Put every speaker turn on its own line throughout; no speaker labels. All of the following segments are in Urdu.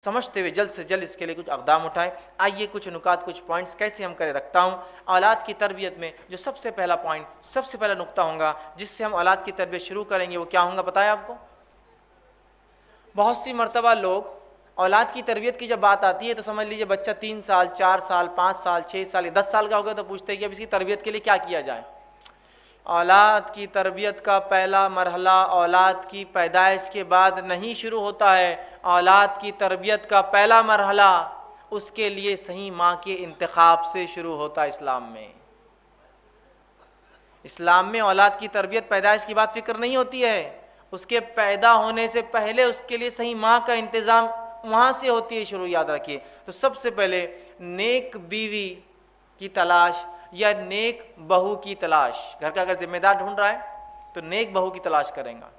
سمجھتے ہوئے جلد سے جلد اس کے لیے کچھ اقدام اٹھائیں۔ آئیے کچھ نکات، کچھ پوائنٹس کیسے ہم کریں رکھتا ہوں۔ اولاد کی تربیت میں جو سب سے پہلا پوائنٹ، سب سے پہلا نقطہ ہوگا جس سے ہم اولاد کی تربیت شروع کریں گے، وہ کیا ہوگا بتائیں آپ کو؟ بہت سی مرتبہ لوگ اولاد کی تربیت کی جب بات آتی ہے تو سمجھ لیجئے بچہ 3 سال 4 سال 5 سال 6 سال 10 سال کا ہو گیا تو پوچھتے ہیں کہ اب اس کی تربیت کے لیے کیا کیا جائے۔ اولاد کی تربیت کا پہلا مرحلہ اولاد کی پیدائش کے بعد نہیں شروع ہوتا ہے۔ اولاد کی تربیت کا پہلا مرحلہ اس کے لیے صحیح ماں کے انتخاب سے شروع ہوتا ہے۔ اسلام میں اولاد کی تربیت پیدائش کی بات فکر نہیں ہوتی ہے، اس کے پیدا ہونے سے پہلے اس کے لیے صحیح ماں کا انتظام وہاں سے ہوتی ہے شروع، یاد رکھیے۔ تو سب سے پہلے نیک بیوی کی تلاش یا نیک بہو کی تلاش، گھر کا اگر ذمہ دار ڈھونڈ رہا ہے تو نیک بہو کی تلاش کریں گا،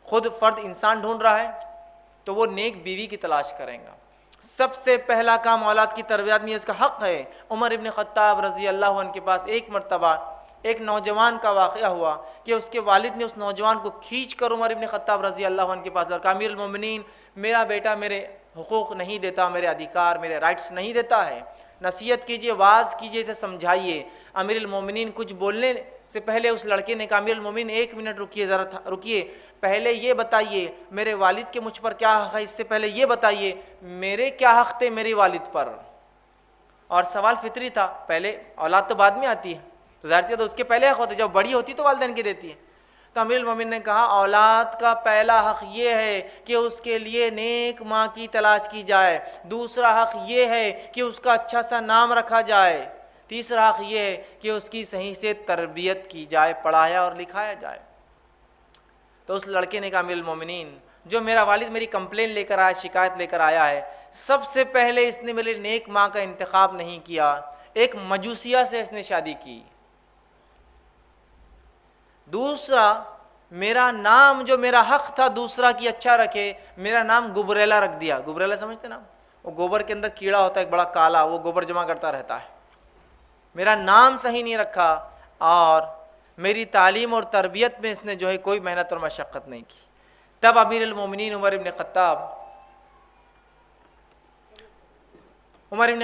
خود فرد انسان ڈھونڈ رہا ہے تو وہ نیک بیوی کی تلاش کریں گا۔ سب سے پہلا کام اولاد کی تربیت میں اس کا حق ہے۔ عمر ابن خطاب رضی اللہ عنہ کے پاس ایک مرتبہ ایک نوجوان کا واقعہ ہوا کہ اس کے والد نے اس نوجوان کو کھینچ کر عمر ابن خطاب رضی اللہ عنہ کے پاس کہا، امیر المومنین میرا بیٹا میرے حقوق نہیں دیتا، میرے ادھیکار میرے رائٹس نہیں دیتا ہے، نصیحت کیجئے، واعظ کیجئے، اسے سمجھائیے۔ امیر المومنین کچھ بولنے سے پہلے اس لڑکے نے کہا، امیر المومنین 1 منٹ رکیے، ذرا رکیے، پہلے یہ بتائیے میرے والد کے مجھ پر کیا حق ہے، اس سے پہلے یہ بتائیے میرے کیا حق تھے میری والد پر۔ اور سوال فطری تھا، پہلے اولاد تو بعد میں آتی ہے تو ظاہر تو اس کے پہلے حق ہوتے، جب بڑی ہوتی تو والدین کے دیتی ہے۔ تو امیر المومنین نے کہا اولاد کا پہلا حق یہ ہے کہ اس کے لیے نیک ماں کی تلاش کی جائے، دوسرا حق یہ ہے کہ اس کا اچھا سا نام رکھا جائے، تیسرا حق یہ ہے کہ اس کی صحیح سے تربیت کی جائے، پڑھایا اور لکھایا جائے۔ تو اس لڑکے نے کہا امیر المومنین جو میرا والد میری کمپلین لے کر آیا، شکایت لے کر آیا ہے، سب سے پہلے اس نے میرے نیک ماں کا انتخاب نہیں کیا، ایک مجوسیہ سے اس نے شادی کی۔ دوسرا میرا نام جو میرا حق تھا دوسرا کی اچھا رکھے، میرا نام گبریلا رکھ دیا۔ گبریلا سمجھتے نا، وہ گوبر کے اندر کیڑا ہوتا ہے ایک بڑا کالا، وہ گوبر جمع کرتا رہتا ہے۔ میرا نام صحیح نہیں رکھا اور میری تعلیم اور تربیت میں اس نے جو ہے کوئی محنت اور مشقت نہیں کی۔ تب امیر المومنین عمر ابن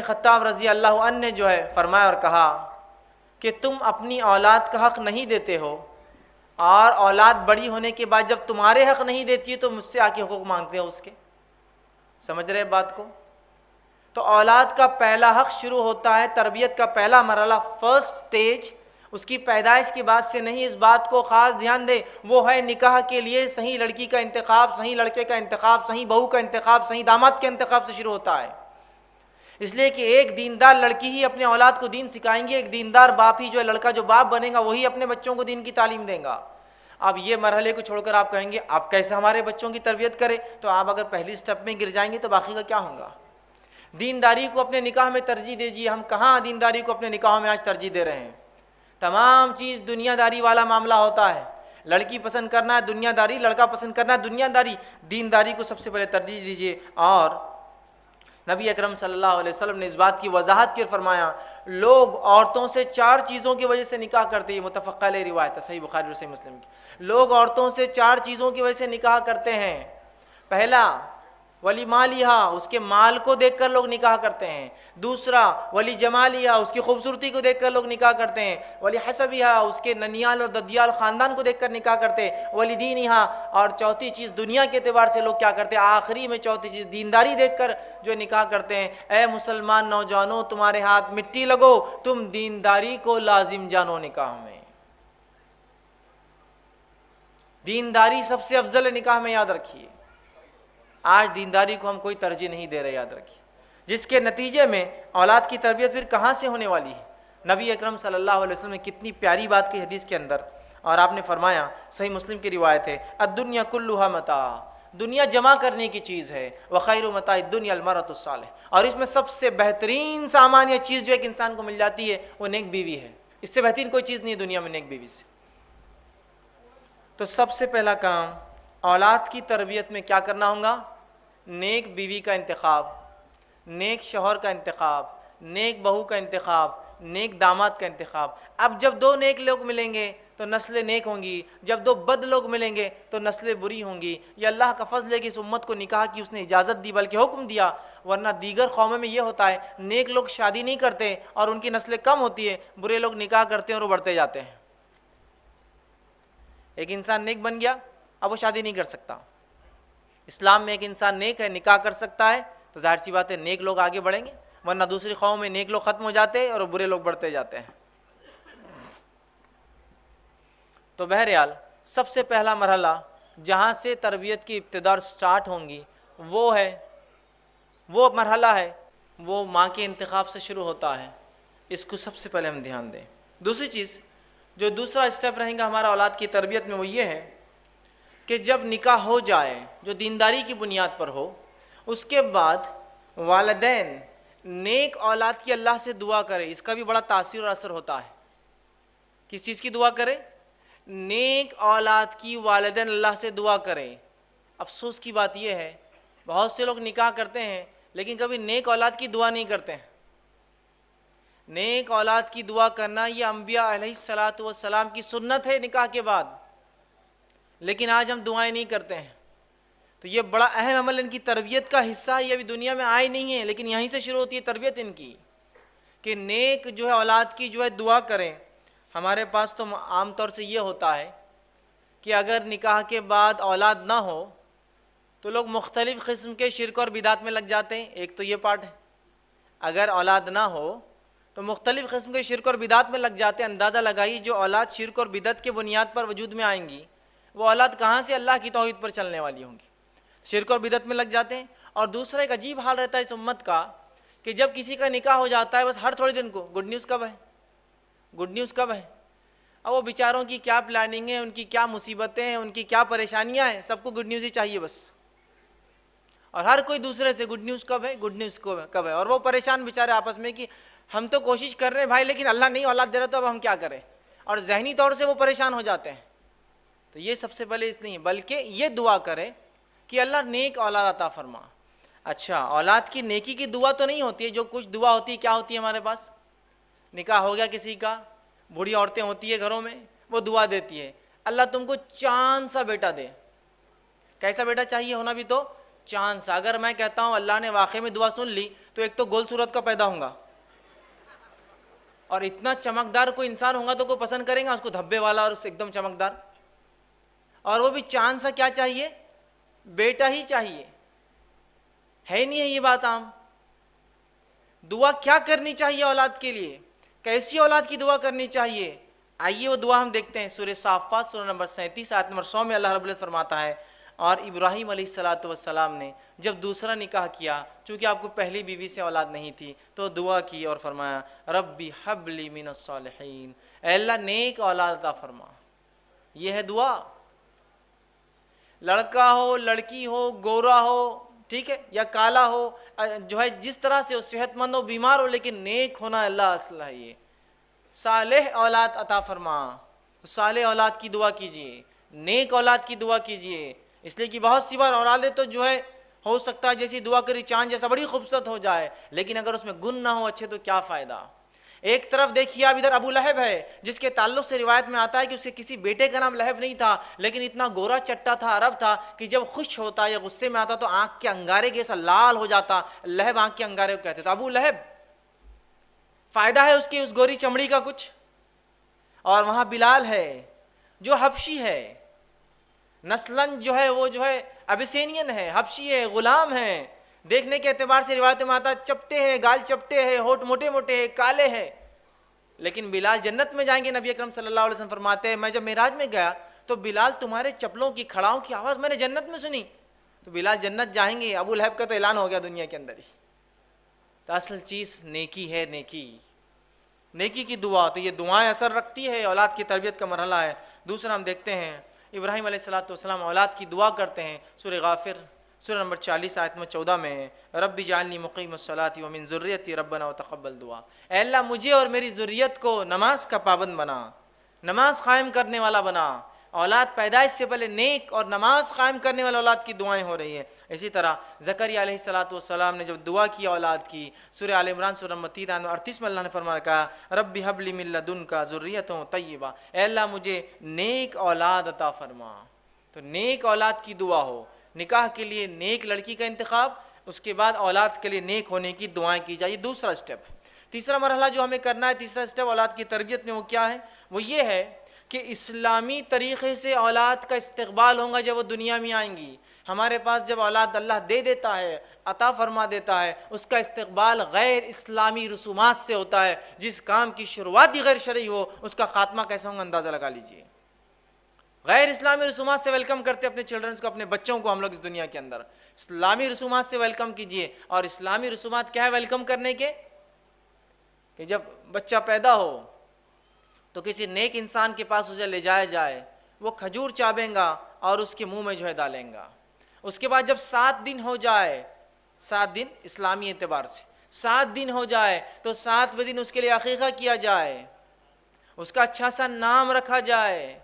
خطاب رضی اللہ عنہ نے جو ہے فرمایا اور کہا کہ تم اپنی اولاد کا حق نہیں دیتے ہو، اور اولاد بڑی ہونے کے بعد جب تمہارے حق نہیں دیتی ہے تو مجھ سے آ کے حقوق مانگتے ہو اس کے۔ سمجھ رہے بات کو؟ تو اولاد کا پہلا حق شروع ہوتا ہے، تربیت کا پہلا مرحلہ، فرسٹ سٹیج اس کی پیدائش کے بعد سے نہیں۔ اس بات کو خاص دھیان دے، وہ ہے نکاح کے لیے صحیح لڑکی کا انتخاب، صحیح لڑکے کا انتخاب، صحیح بہو کا انتخاب، صحیح داماد کے انتخاب سے شروع ہوتا ہے۔ اس لیے کہ ایک دیندار لڑکی ہی اپنے اولاد کو دین سکھائیں گی، ایک دیندار باپ ہی جو ہے، لڑکا جو باپ بنے گا وہی اپنے بچوں کو دین کی تعلیم دے گا۔ اب یہ مرحلے کو چھوڑ کر آپ کہیں گے آپ کیسے ہمارے بچوں کی تربیت کریں، تو آپ اگر پہلی سٹیپ میں گر جائیں گے تو باقی کا کیا ہوگا؟ دینداری کو اپنے نکاح میں ترجیح دیجیے۔ ہم کہاں دینداری کو اپنے نکاحوں میں آج ترجیح دے رہے ہیں؟ تمام چیز دنیا داری والا معاملہ ہوتا ہے۔ لڑکی پسند کرنا ہے دنیا داری، لڑکا پسند کرنا ہے دنیا داری۔ دینداری کو سب سے پہلے ترجیح دیجیے۔ اور نبی اکرم صلی اللہ علیہ وسلم نے اس بات کی وضاحت کر فرمایا، لوگ عورتوں سے 4 چیزوں کی وجہ سے نکاح کرتے ہیں، متفق علیہ روایت ہے، صحیح بخاری اور صحیح مسلم کی۔ لوگ عورتوں سے 4 چیزوں کی وجہ سے نکاح کرتے ہیں۔ پہلا ولی مالیہا، اس کے مال کو دیکھ کر لوگ نکاح کرتے ہیں۔ دوسرا ولی جمالیہا، اس کی خوبصورتی کو دیکھ کر لوگ نکاح کرتے ہیں۔ ولی حسبیہا، اس کے ننیال اور ددیال خاندان کو دیکھ کر نکاح کرتے ہیں۔ ولی دینہا، اور چوتھی چیز دنیا کے اعتبار سے لوگ کیا کرتے ہیں، آخری میں چوتھی چیز دینداری دیکھ کر جو نکاح کرتے ہیں۔ اے مسلمان نوجوانوں، تمہارے ہاتھ مٹی لگو، تم دینداری کو لازم جانو نکاح میں۔ دینداری سب سے افضل ہے نکاح میں، یاد رکھیے۔ آج دینداری کو ہم کوئی ترجیح نہیں دے رہے، یاد رکھیے، جس کے نتیجے میں اولاد کی تربیت پھر کہاں سے ہونے والی ہے؟ نبی اکرم صلی اللہ علیہ وسلم نے کتنی پیاری بات کی حدیث کے اندر، اور آپ نے فرمایا، صحیح مسلم کی روایت ہے، الدنیا کلھا متاع، دنیا جمع کرنے کی چیز ہے، وخیر متاع الدنیا المرأۃ الصالحہ، اور اس میں سب سے بہترین سامان یا چیز جو ایک انسان کو مل جاتی ہے وہ نیک بیوی ہے۔ اس سے بہترین کوئی چیز نہیں ہے دنیا میں نیک بیوی سے۔ تو سب سے پہلا کام اولاد کی تربیت میں کیا کرنا ہوگا؟ نیک بیوی کا انتخاب، نیک شوہر کا انتخاب، نیک بہو کا انتخاب، نیک داماد کا انتخاب۔ اب جب 2 نیک لوگ ملیں گے تو نسلیں نیک ہوں گی، جب دو بد لوگ ملیں گے تو نسلیں بری ہوں گی۔ یہ اللہ کا فضل ہے کہ اس امت کو نکاح کی اس نے اجازت دی، بلکہ حکم دیا، ورنہ دیگر قوموں میں یہ ہوتا ہے نیک لوگ شادی نہیں کرتے اور ان کی نسلیں کم ہوتی ہے، برے لوگ نکاح کرتے ہیں اور وہ بڑھتے جاتے ہیں۔ ایک انسان نیک بن گیا اب وہ شادی نہیں کر سکتا۔ اسلام میں ایک انسان نیک ہے، نکاح کر سکتا ہے، تو ظاہر سی بات ہے نیک لوگ آگے بڑھیں گے، ورنہ دوسری قوم میں نیک لوگ ختم ہو جاتے ہیں اور برے لوگ بڑھتے جاتے ہیں۔ تو بہرحال سب سے پہلا مرحلہ جہاں سے تربیت کی ابتدا سٹارٹ ہوں گی وہ مرحلہ ہے، وہ ماں کے انتخاب سے شروع ہوتا ہے۔ اس کو سب سے پہلے ہم دھیان دیں۔ دوسری چیز جو دوسرا اسٹیپ رہیں گا ہمارا اولاد کی تربیت میں، وہ یہ ہے کہ جب نکاح ہو جائے جو دینداری کی بنیاد پر ہو، اس کے بعد والدین نیک اولاد کی اللہ سے دعا کرے۔ اس کا بھی بڑا تاثیر اور اثر ہوتا ہے۔ کس چیز کی دعا کرے؟ نیک اولاد کی والدین اللہ سے دعا کریں۔ افسوس کی بات یہ ہے بہت سے لوگ نکاح کرتے ہیں لیکن کبھی نیک اولاد کی دعا نہیں کرتے ہیں۔ نیک اولاد کی دعا کرنا یہ انبیاء علیہ الصلاۃ والسلام کی سنت ہے نکاح کے بعد، لیکن آج ہم دعائیں نہیں کرتے ہیں۔ تو یہ بڑا اہم عمل ان کی تربیت کا حصہ ہے، یہ ابھی دنیا میں آئے نہیں ہیں لیکن یہیں سے شروع ہوتی ہے تربیت ان کی، کہ نیک جو ہے اولاد کی جو ہے دعا کریں۔ ہمارے پاس تو عام طور سے یہ ہوتا ہے کہ اگر نکاح کے بعد اولاد نہ ہو تو لوگ مختلف قسم کے شرک اور بدعت میں لگ جاتے ہیں۔ ایک تو یہ پارٹ ہے، اگر اولاد نہ ہو تو مختلف قسم کے شرک اور بدعت میں لگ جاتے ہیں۔ اندازہ لگائیے جو اولاد شرک اور بدعت کے بنیاد پر وجود میں آئیں گی وہ اولاد کہاں سے اللہ کی توحید پر چلنے والی ہوں گی؟ شرک اور بدعت میں لگ جاتے ہیں۔ اور دوسرا ایک عجیب حال رہتا ہے اس امت کا کہ جب کسی کا نکاح ہو جاتا ہے بس ہر تھوڑے دن کو گڈ نیوز کب ہے، گڈ نیوز کب ہے۔ اب وہ بیچاروں کی کیا پلاننگ ہے، ان کی کیا مصیبتیں ہیں، ان کی کیا پریشانیاں ہیں، سب کو گڈ نیوز ہی چاہیے بس، اور ہر کوئی دوسرے سے گڈ نیوز کب ہے، گڈ نیوز کب ہے، اور وہ پریشان بیچارے آپس میں کہ ہم تو کوشش کر رہے ہیں بھائی لیکن اللہ نہیں اولاد دے رہا تو اب ہم کیا کریں، اور ذہنی طور سے وہ پریشان ہو جاتے ہیں۔ تو یہ سب سے پہلے اس نہیں بلکہ یہ دعا کرے کہ اللہ نیک اولاد عطا فرما۔ اچھا، اولاد کی نیکی کی دعا تو نہیں ہوتی ہے، جو کچھ دعا ہوتی ہے کیا ہوتی ہے ہمارے پاس؟ نکاح ہو گیا کسی کا، بوڑھی عورتیں ہوتی ہے گھروں میں، وہ دعا دیتی ہے اللہ تم کو چاند سا بیٹا دے۔ کیسا بیٹا چاہیے ہونا بھی؟ تو چاند سا۔ اگر میں کہتا ہوں اللہ نے واقعی میں دعا سن لی تو ایک تو گول صورت کا پیدا ہوں گا، اور اتنا چمکدار کوئی انسان ہوگا تو کوئی پسند کرے گا اس کو، دھبے والا اور اس ایک دم چمکدار، اور وہ بھی چاند سا کیا چاہیے؟ بیٹا ہی چاہیے۔ ہے نہیں ہے یہ بات عام؟ دعا کیا کرنی چاہیے اولاد کے لیے؟ کیسی اولاد کی دعا کرنی چاہیے؟ آئیے وہ دعا ہم دیکھتے ہیں۔ سورہ صافات سورہ نمبر 37 آیت نمبر 100 میں اللہ رب العزت فرماتا ہے، اور ابراہیم علیہ الصلاۃ والسلام نے جب دوسرا نکاح کیا، چونکہ آپ کو پہلی بیوی سے اولاد نہیں تھی، تو دعا کی اور فرمایا ربی حب لی من الصالحین، اے اللہ نیک اولاد عطا فرما۔ یہ ہے دعا۔ لڑکا ہو، لڑکی ہو، گورا ہو، ٹھیک ہے، یا کالا ہو، جو ہے جس طرح سے ہو، صحت مند ہو، بیمار ہو، لیکن نیک ہونا اللہ اصل ہے۔ یہ صالح اولاد عطا فرما۔ صالح اولاد کی دعا کیجئے، نیک اولاد کی دعا کیجئے، اس لیے کہ بہت سی بار اولادیں تو جو ہے ہو سکتا ہے جیسی دعا کری چاند جیسا بڑی خوبصورت ہو جائے، لیکن اگر اس میں گن نہ ہو اچھے تو کیا فائدہ۔ ایک طرف دیکھیے آپ ادھر ابو لہب ہے جس کے تعلق سے روایت میں آتا ہے کہ اسے کسی بیٹے کا نام لہب نہیں تھا، لیکن اتنا گورا چٹا تھا، عرب تھا، کہ جب خوش ہوتا یا غصے میں آتا تو آنکھ کے انگارے کے جیسا لال ہو جاتا۔ لہب آنکھ کے انگارے کو کہتے تھے، ابو لہب۔ فائدہ ہے اس کی اس گوری چمڑی کا کچھ؟ اور وہاں بلال ہے جو حبشی ہے، نسلاً جو ہے وہ جو ہے ابیسینین ہے، حبشی ہے، غلام ہے، دیکھنے کے اعتبار سے روایتوں میں آتا چپٹے ہیں، گال چپٹے ہیں، ہونٹ موٹے موٹے ہیں، کالے ہیں، لیکن بلال جنت میں جائیں گے۔ نبی اکرم صلی اللہ علیہ وسلم فرماتے ہیں میں جب معراج میں گیا تو بلال تمہارے چپلوں کی کھڑاؤں کی آواز میں نے جنت میں سنی، تو بلال جنت جائیں گے۔ ابو لہب کا تو اعلان ہو گیا دنیا کے اندر ہی۔ تو اصل چیز نیکی ہے، نیکی، نیکی کی دعا۔ تو یہ دعائیں اثر رکھتی ہے، اولاد کی تربیت کا مرحلہ ہے۔ دوسرا ہم دیکھتے ہیں ابراہیم علیہ السلام اولاد کی دعا کرتے ہیں۔ سورہ غافر سورہ نمبر 40 آیت نمبر 14 میں رب اجعلنی مقیم الصلاۃ ومن ذریتی ربنا وتقبل دعا، اے اللہ مجھے اور میری ذریت کو نماز کا پابند بنا، نماز قائم کرنے والا بنا، اولاد پیدائش سے پہلے نیک اور نماز قائم کرنے والے اولاد کی دعائیں ہو رہی ہیں۔ اسی طرح زکریا علیہ السلام نے جب دعا کی اولاد کی، سورہ آل عمران سورہ متید 38 میں اللہ نے فرمایا کہا رب ہب لی من لدنک ذریۃ طیبہ، اے اللہ مجھے نیک اولاد عطا فرما۔ تو نیک اولاد کی دعا ہو، نکاح کے لیے نیک لڑکی کا انتخاب، اس کے بعد اولاد کے لیے نیک ہونے کی دعائیں کی جائے، دوسرا اسٹیپ ہے۔ تیسرا مرحلہ جو ہمیں کرنا ہے، تیسرا اسٹیپ اولاد کی تربیت میں، وہ کیا ہے؟ وہ یہ ہے کہ اسلامی طریقے سے اولاد کا استقبال ہوگا جب وہ دنیا میں آئیں گی۔ ہمارے پاس جب اولاد اللہ دے دیتا ہے، عطا فرما دیتا ہے، اس کا استقبال غیر اسلامی رسومات سے ہوتا ہے۔ جس کام کی شروعات ہی غیر شرعی ہو، اس کا خاتمہ کیسا ہوگا اندازہ لگا لیجئے۔ غیر اسلامی رسومات سے ویلکم کرتے اپنے چلڈرنس کو، اپنے بچوں کو ہم لوگ اس دنیا کے اندر اسلامی رسومات سے ویلکم کیجئے۔ اور اسلامی رسومات کیا ہے ویلکم کرنے کے؟ کہ جب بچہ پیدا ہو تو کسی نیک انسان کے پاس اسے لے جایا جائے، وہ کھجور چابیں گا اور اس کے منہ میں جو ہے ڈالیں گا۔ اس کے بعد جب 7 دن ہو جائے، 7 دن اسلامی اعتبار سے 7 دن ہو جائے تو 7ویں دن اس کے لیے عقیقہ کیا جائے، اس کا اچھا سا نام رکھا جائے،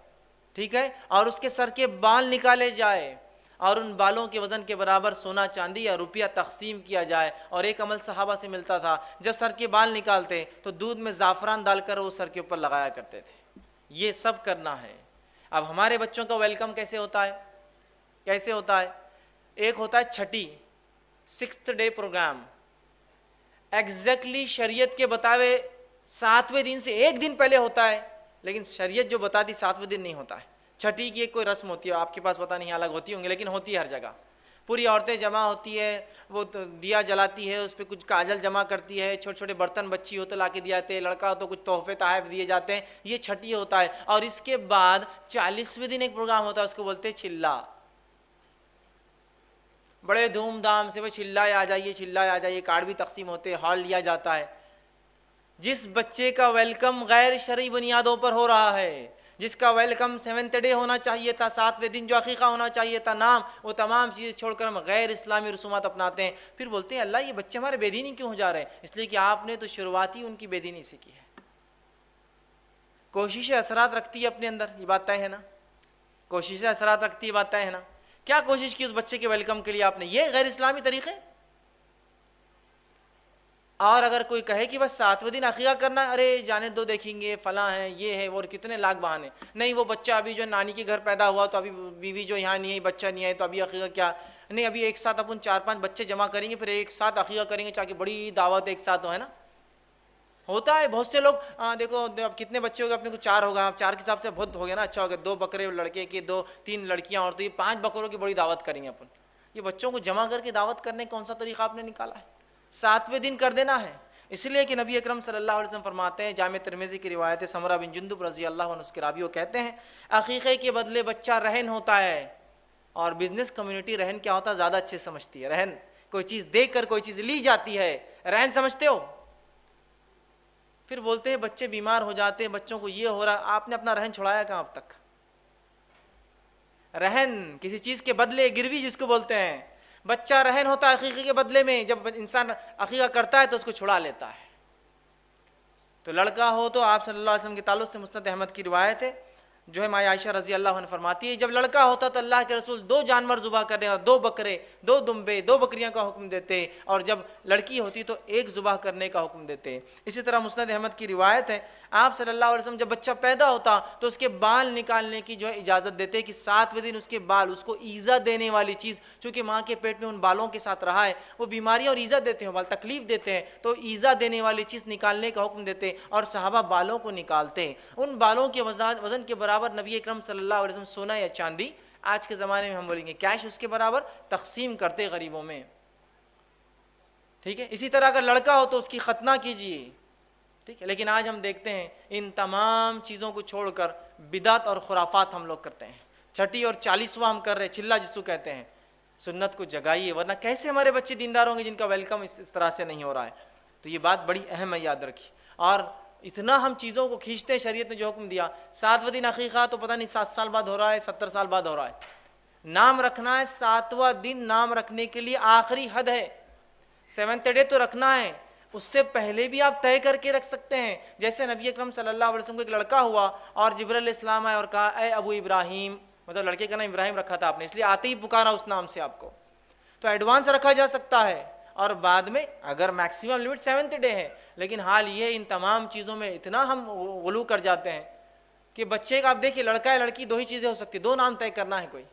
ٹھیک ہے، اور اس کے سر کے بال نکالے جائے اور ان بالوں کے وزن کے برابر سونا چاندی یا روپیہ تقسیم کیا جائے۔ اور ایک عمل صحابہ سے ملتا تھا، جب سر کے بال نکالتے تو دودھ میں زعفران ڈال کر وہ سر کے اوپر لگایا کرتے تھے۔ یہ سب کرنا ہے۔ اب ہمارے بچوں کا ویلکم کیسے ہوتا ہے؟ کیسے ہوتا ہے؟ ایک ہوتا ہے چھٹی 6th ڈے پروگرام، ایگزیکٹلی شریعت کے بتاوے 7ویں دن سے 1 دن پہلے ہوتا ہے، لیکن شریعت جو بتاتی 7ویں دن نہیں ہوتا ہے۔ چھٹی کی ایک کوئی رسم ہوتی ہے، آپ کے پاس پتہ نہیں الگ ہوتی ہوں گی، لیکن ہوتی ہے ہر جگہ۔ پوری عورتیں جمع ہوتی ہے، وہ دیا جلاتی ہے، اس پہ کچھ کاجل جمع کرتی ہے، چھوٹے چھوٹے برتن بچی ہو تو لا کے دیے جاتے ہیں، لڑکا ہو تو کچھ تحفے تحائف دیے جاتے ہیں۔ یہ چھٹی ہوتا ہے۔ اور اس کے بعد 40ویں دن ایک پروگرام ہوتا ہے، اس کو بولتے ہیں چلا۔ بڑے دھوم دھام سے وہ چلائے آ جائیے، چلائے آ جائیے، کارڈ بھی تقسیم ہوتے ہیں، ہال لیا جاتا ہے۔ جس بچے کا ویلکم غیر شرعی بنیادوں پر ہو رہا ہے، جس کا ویلکم 7th ڈے ہونا چاہیے تھا، 7ویں دن جو عقیقہ ہونا چاہیے تھا، نام، وہ تمام چیز چھوڑ کر ہم غیر اسلامی رسومات اپناتے ہیں۔ پھر بولتے ہیں اللہ یہ بچے ہمارے بے دینی کیوں ہو جا رہے ہیں؟ اس لیے کہ آپ نے تو شروعات ہی ان کی بے دینی سے کی ہے۔ کوششیں اثرات رکھتی ہے اپنے اندر، یہ بات طے ہے نا؟ کوششیں اثرات رکھتی ہے، بات طے ہے نا؟ کیا کوشش کی اس بچے کے ویلکم کے لیے آپ نے؟ یہ غیر اسلامی طریقے۔ اور اگر کوئی کہے کہ بس 7ویں دن عقیقہ کرنا ہے، ارے جانے دو، دیکھیں گے، فلاں ہے، یہ ہے، اور کتنے لاکھ بہانے۔ نہیں، وہ بچہ ابھی جو نانی کے گھر پیدا ہوا تو ابھی بیوی جو یہاں نہیں ہے، بچہ نہیں ہے، تو ابھی عقیقہ کیا؟ نہیں، ابھی ایک ساتھ اپن 4-5 بچے جمع کریں گے، پھر ایک ساتھ عقیقہ کریں گے، تاکہ بڑی دعوت ایک ساتھ ہو، ہے نا؟ ہوتا ہے بہت سے لوگ، دیکھو اب کتنے بچے ہو گئے اپنے کو؟ 4 ہوگا، 4 کے حساب سے بہت ہو گیا نا، اچھا ہو گیا، 2 بکرے لڑکے کے، 2-3 لڑکیاں اور تو یہ 5 بکروں کی بڑی دعوت کریں گے اپن۔ یہ بچوں کو جمع کر کے دعوت کرنے کون سا طریقہ آپ نے نکالا ہے؟ 7ویں دن کر دینا ہے۔ اس لیے کہ نبی اکرم صلی اللہ علیہ وسلم فرماتے ہیں، جامع ترمذی کی روایت ہے، سمرہ بن جندب رضی اللہ عنہ اس کے راوی، وہ کہتے ہیں عقیقے کے بدلے بچہ رہن ہوتا ہے۔ اور بزنس کمیونٹی رہن کیا ہوتا ہے زیادہ اچھے سمجھتی ہے۔ رہن کوئی چیز دے کر کوئی چیز لی جاتی ہے، رہن سمجھتے ہو؟ پھر بولتے ہیں بچے بیمار ہو جاتے ہیں، بچوں کو یہ ہو رہا، آپ نے اپنا رہن چھڑایا کہاں اب تک؟ رہن کسی چیز کے بدلے، گروی جس کو بولتے ہیں، بچہ رہن ہوتا ہے عقیقے کے بدلے میں۔ جب انسان عقیقہ کرتا ہے تو اس کو چھڑا لیتا ہے۔ تو لڑکا ہو تو آپ صلی اللہ علیہ وسلم کے تعلق سے مسند احمد کی روایت ہے، جو ہے ماں عائشہ رضی اللہ عنہ فرماتی ہے، جب لڑکا ہوتا تو اللہ کے رسول 2 جانور ذبح کرنے، 2 بکرے، 2 دمبے، 2 بکریاں کا حکم دیتے، اور جب لڑکی ہوتی تو 1 ذبح کرنے کا حکم دیتے۔ اسی طرح مسند احمد کی روایت ہے، آپ صلی اللہ علیہ وسلم جب بچہ پیدا ہوتا تو اس کے بال نکالنے کی جو ہے اجازت دیتے کہ 7ویں دن اس کے بال، اس کو ایذا دینے والی چیز، چونکہ ماں کے پیٹ میں ان بالوں کے ساتھ رہا ہے، وہ بیماریاں اور ایذا دیتے ہیں، بال تکلیف دیتے ہیں، تو ایذا دینے والی چیز نکالنے کا حکم دیتے، اور صحابہ بالوں کو نکالتے۔ ان بالوں کے وزن کے برابر نبی اکرم صلی اللہ علیہ وسلم سونا یا چاندی، آج کے زمانے میں ہم بولیں گے کیش، اس کے برابر تقسیم کرتے غریبوں میں، ٹھیک ہے۔ اسی طرح اگر لڑکا ہو تو اس کی ختنہ کیجیے، ٹھیک ہے۔ لیکن آج ہم دیکھتے ہیں ان تمام چیزوں کو چھوڑ کر بدعت اور خرافات ہم لوگ کرتے ہیں۔ چھٹی اور 40واں ہم کر رہے ہیں، چلا جس کو کہتے ہیں۔ سنت کو جگائیے، ورنہ کیسے ہمارے بچے دیندار ہوں گے جن کا ویلکم اس طرح سے نہیں ہو رہا ہے؟ تو یہ بات بڑی اہم ہے، یاد رکھیے۔ اور اتنا ہم چیزوں کو کھینچتے ہیں، شریعت نے جو حکم دیا، 7ویں دن عقیقہ تو پتہ نہیں 7 سال بعد ہو رہا ہے، 70 سال بعد ہو رہا ہے۔ نام رکھنا ہے، 7واں دن نام رکھنے کے لیے آخری حد ہے۔ 7th ڈے تو رکھنا ہے، اس سے پہلے بھی آپ طے کر کے رکھ سکتے ہیں. جیسے نبی اکرم صلی اللہ علیہ وسلم کو ایک لڑکا ہوا اور جبرائیل علیہ السلام آئے اور کہا اے ابو ابراہیم، مطلب لڑکے کا نام ابراہیم رکھا تھا آپ نے، اس لیے آتے ہی پکارا اس نام سے آپ کو. تو ایڈوانس رکھا جا سکتا ہے. اور بعد میں اگر میکسیمم لمٹ 7th ڈے ہے، لیکن حال یہ ان تمام چیزوں میں اتنا ہم غلو کر جاتے ہیں کہ بچے کا آپ دیکھیے لڑکا ہے لڑکی دو ہی چیزیں ہو سکتی، 2 نام طے کرنا ہے کوئی.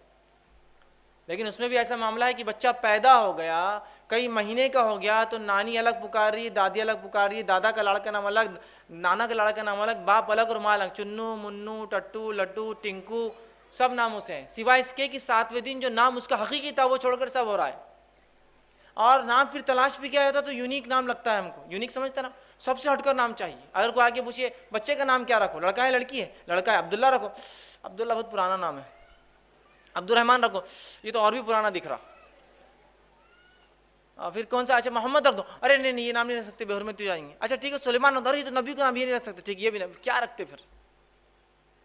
لیکن اس میں بھی ایسا معاملہ ہے کہ بچہ پیدا ہو گیا، کئی مہینے کا ہو گیا تو نانی الگ پکار رہی ہے، دادی الگ پکار رہی ہے، دادا کا لاڑا کا نام الگ، نانا کا لاڑا کا نام الگ، باپ الگ اور ماں الگ، چنو منو ٹٹو لٹو ٹنکو سب ناموں سے ہیں، سوائے اس کے کہ 7ویں دن جو نام اس کا حقیقی تھا وہ چھوڑ کر سب ہو رہا ہے. اور نام پھر تلاش بھی کیا جاتا تو یونیک نام لگتا ہے ہم کو، یونیک سمجھتا نا، سب سے ہٹ کر نام چاہیے. اگر کوئی آگے پوچھے بچے کا نام کیا رکھو، لڑکا ہے لڑکی ہے، لڑکا ہے عبداللہ رکھو، عبداللہ بہت پرانا نام ہے. عبد الرحمن رکھو، یہ تو اور بھی پرانا دکھ رہا. پھر کون سا، اچھا محمد رکھ دو، ارے نہیں یہ نام نہیں رکھ سکتے، بے حرمت ہو جائیں گے. اچھا ٹھیک ہے سلیمان رکھ دو، یہ تو نبی کا نام یہ نہیں رکھ سکتے، ٹھیک یہ بھی نہیں، کیا رکھتے پھر؟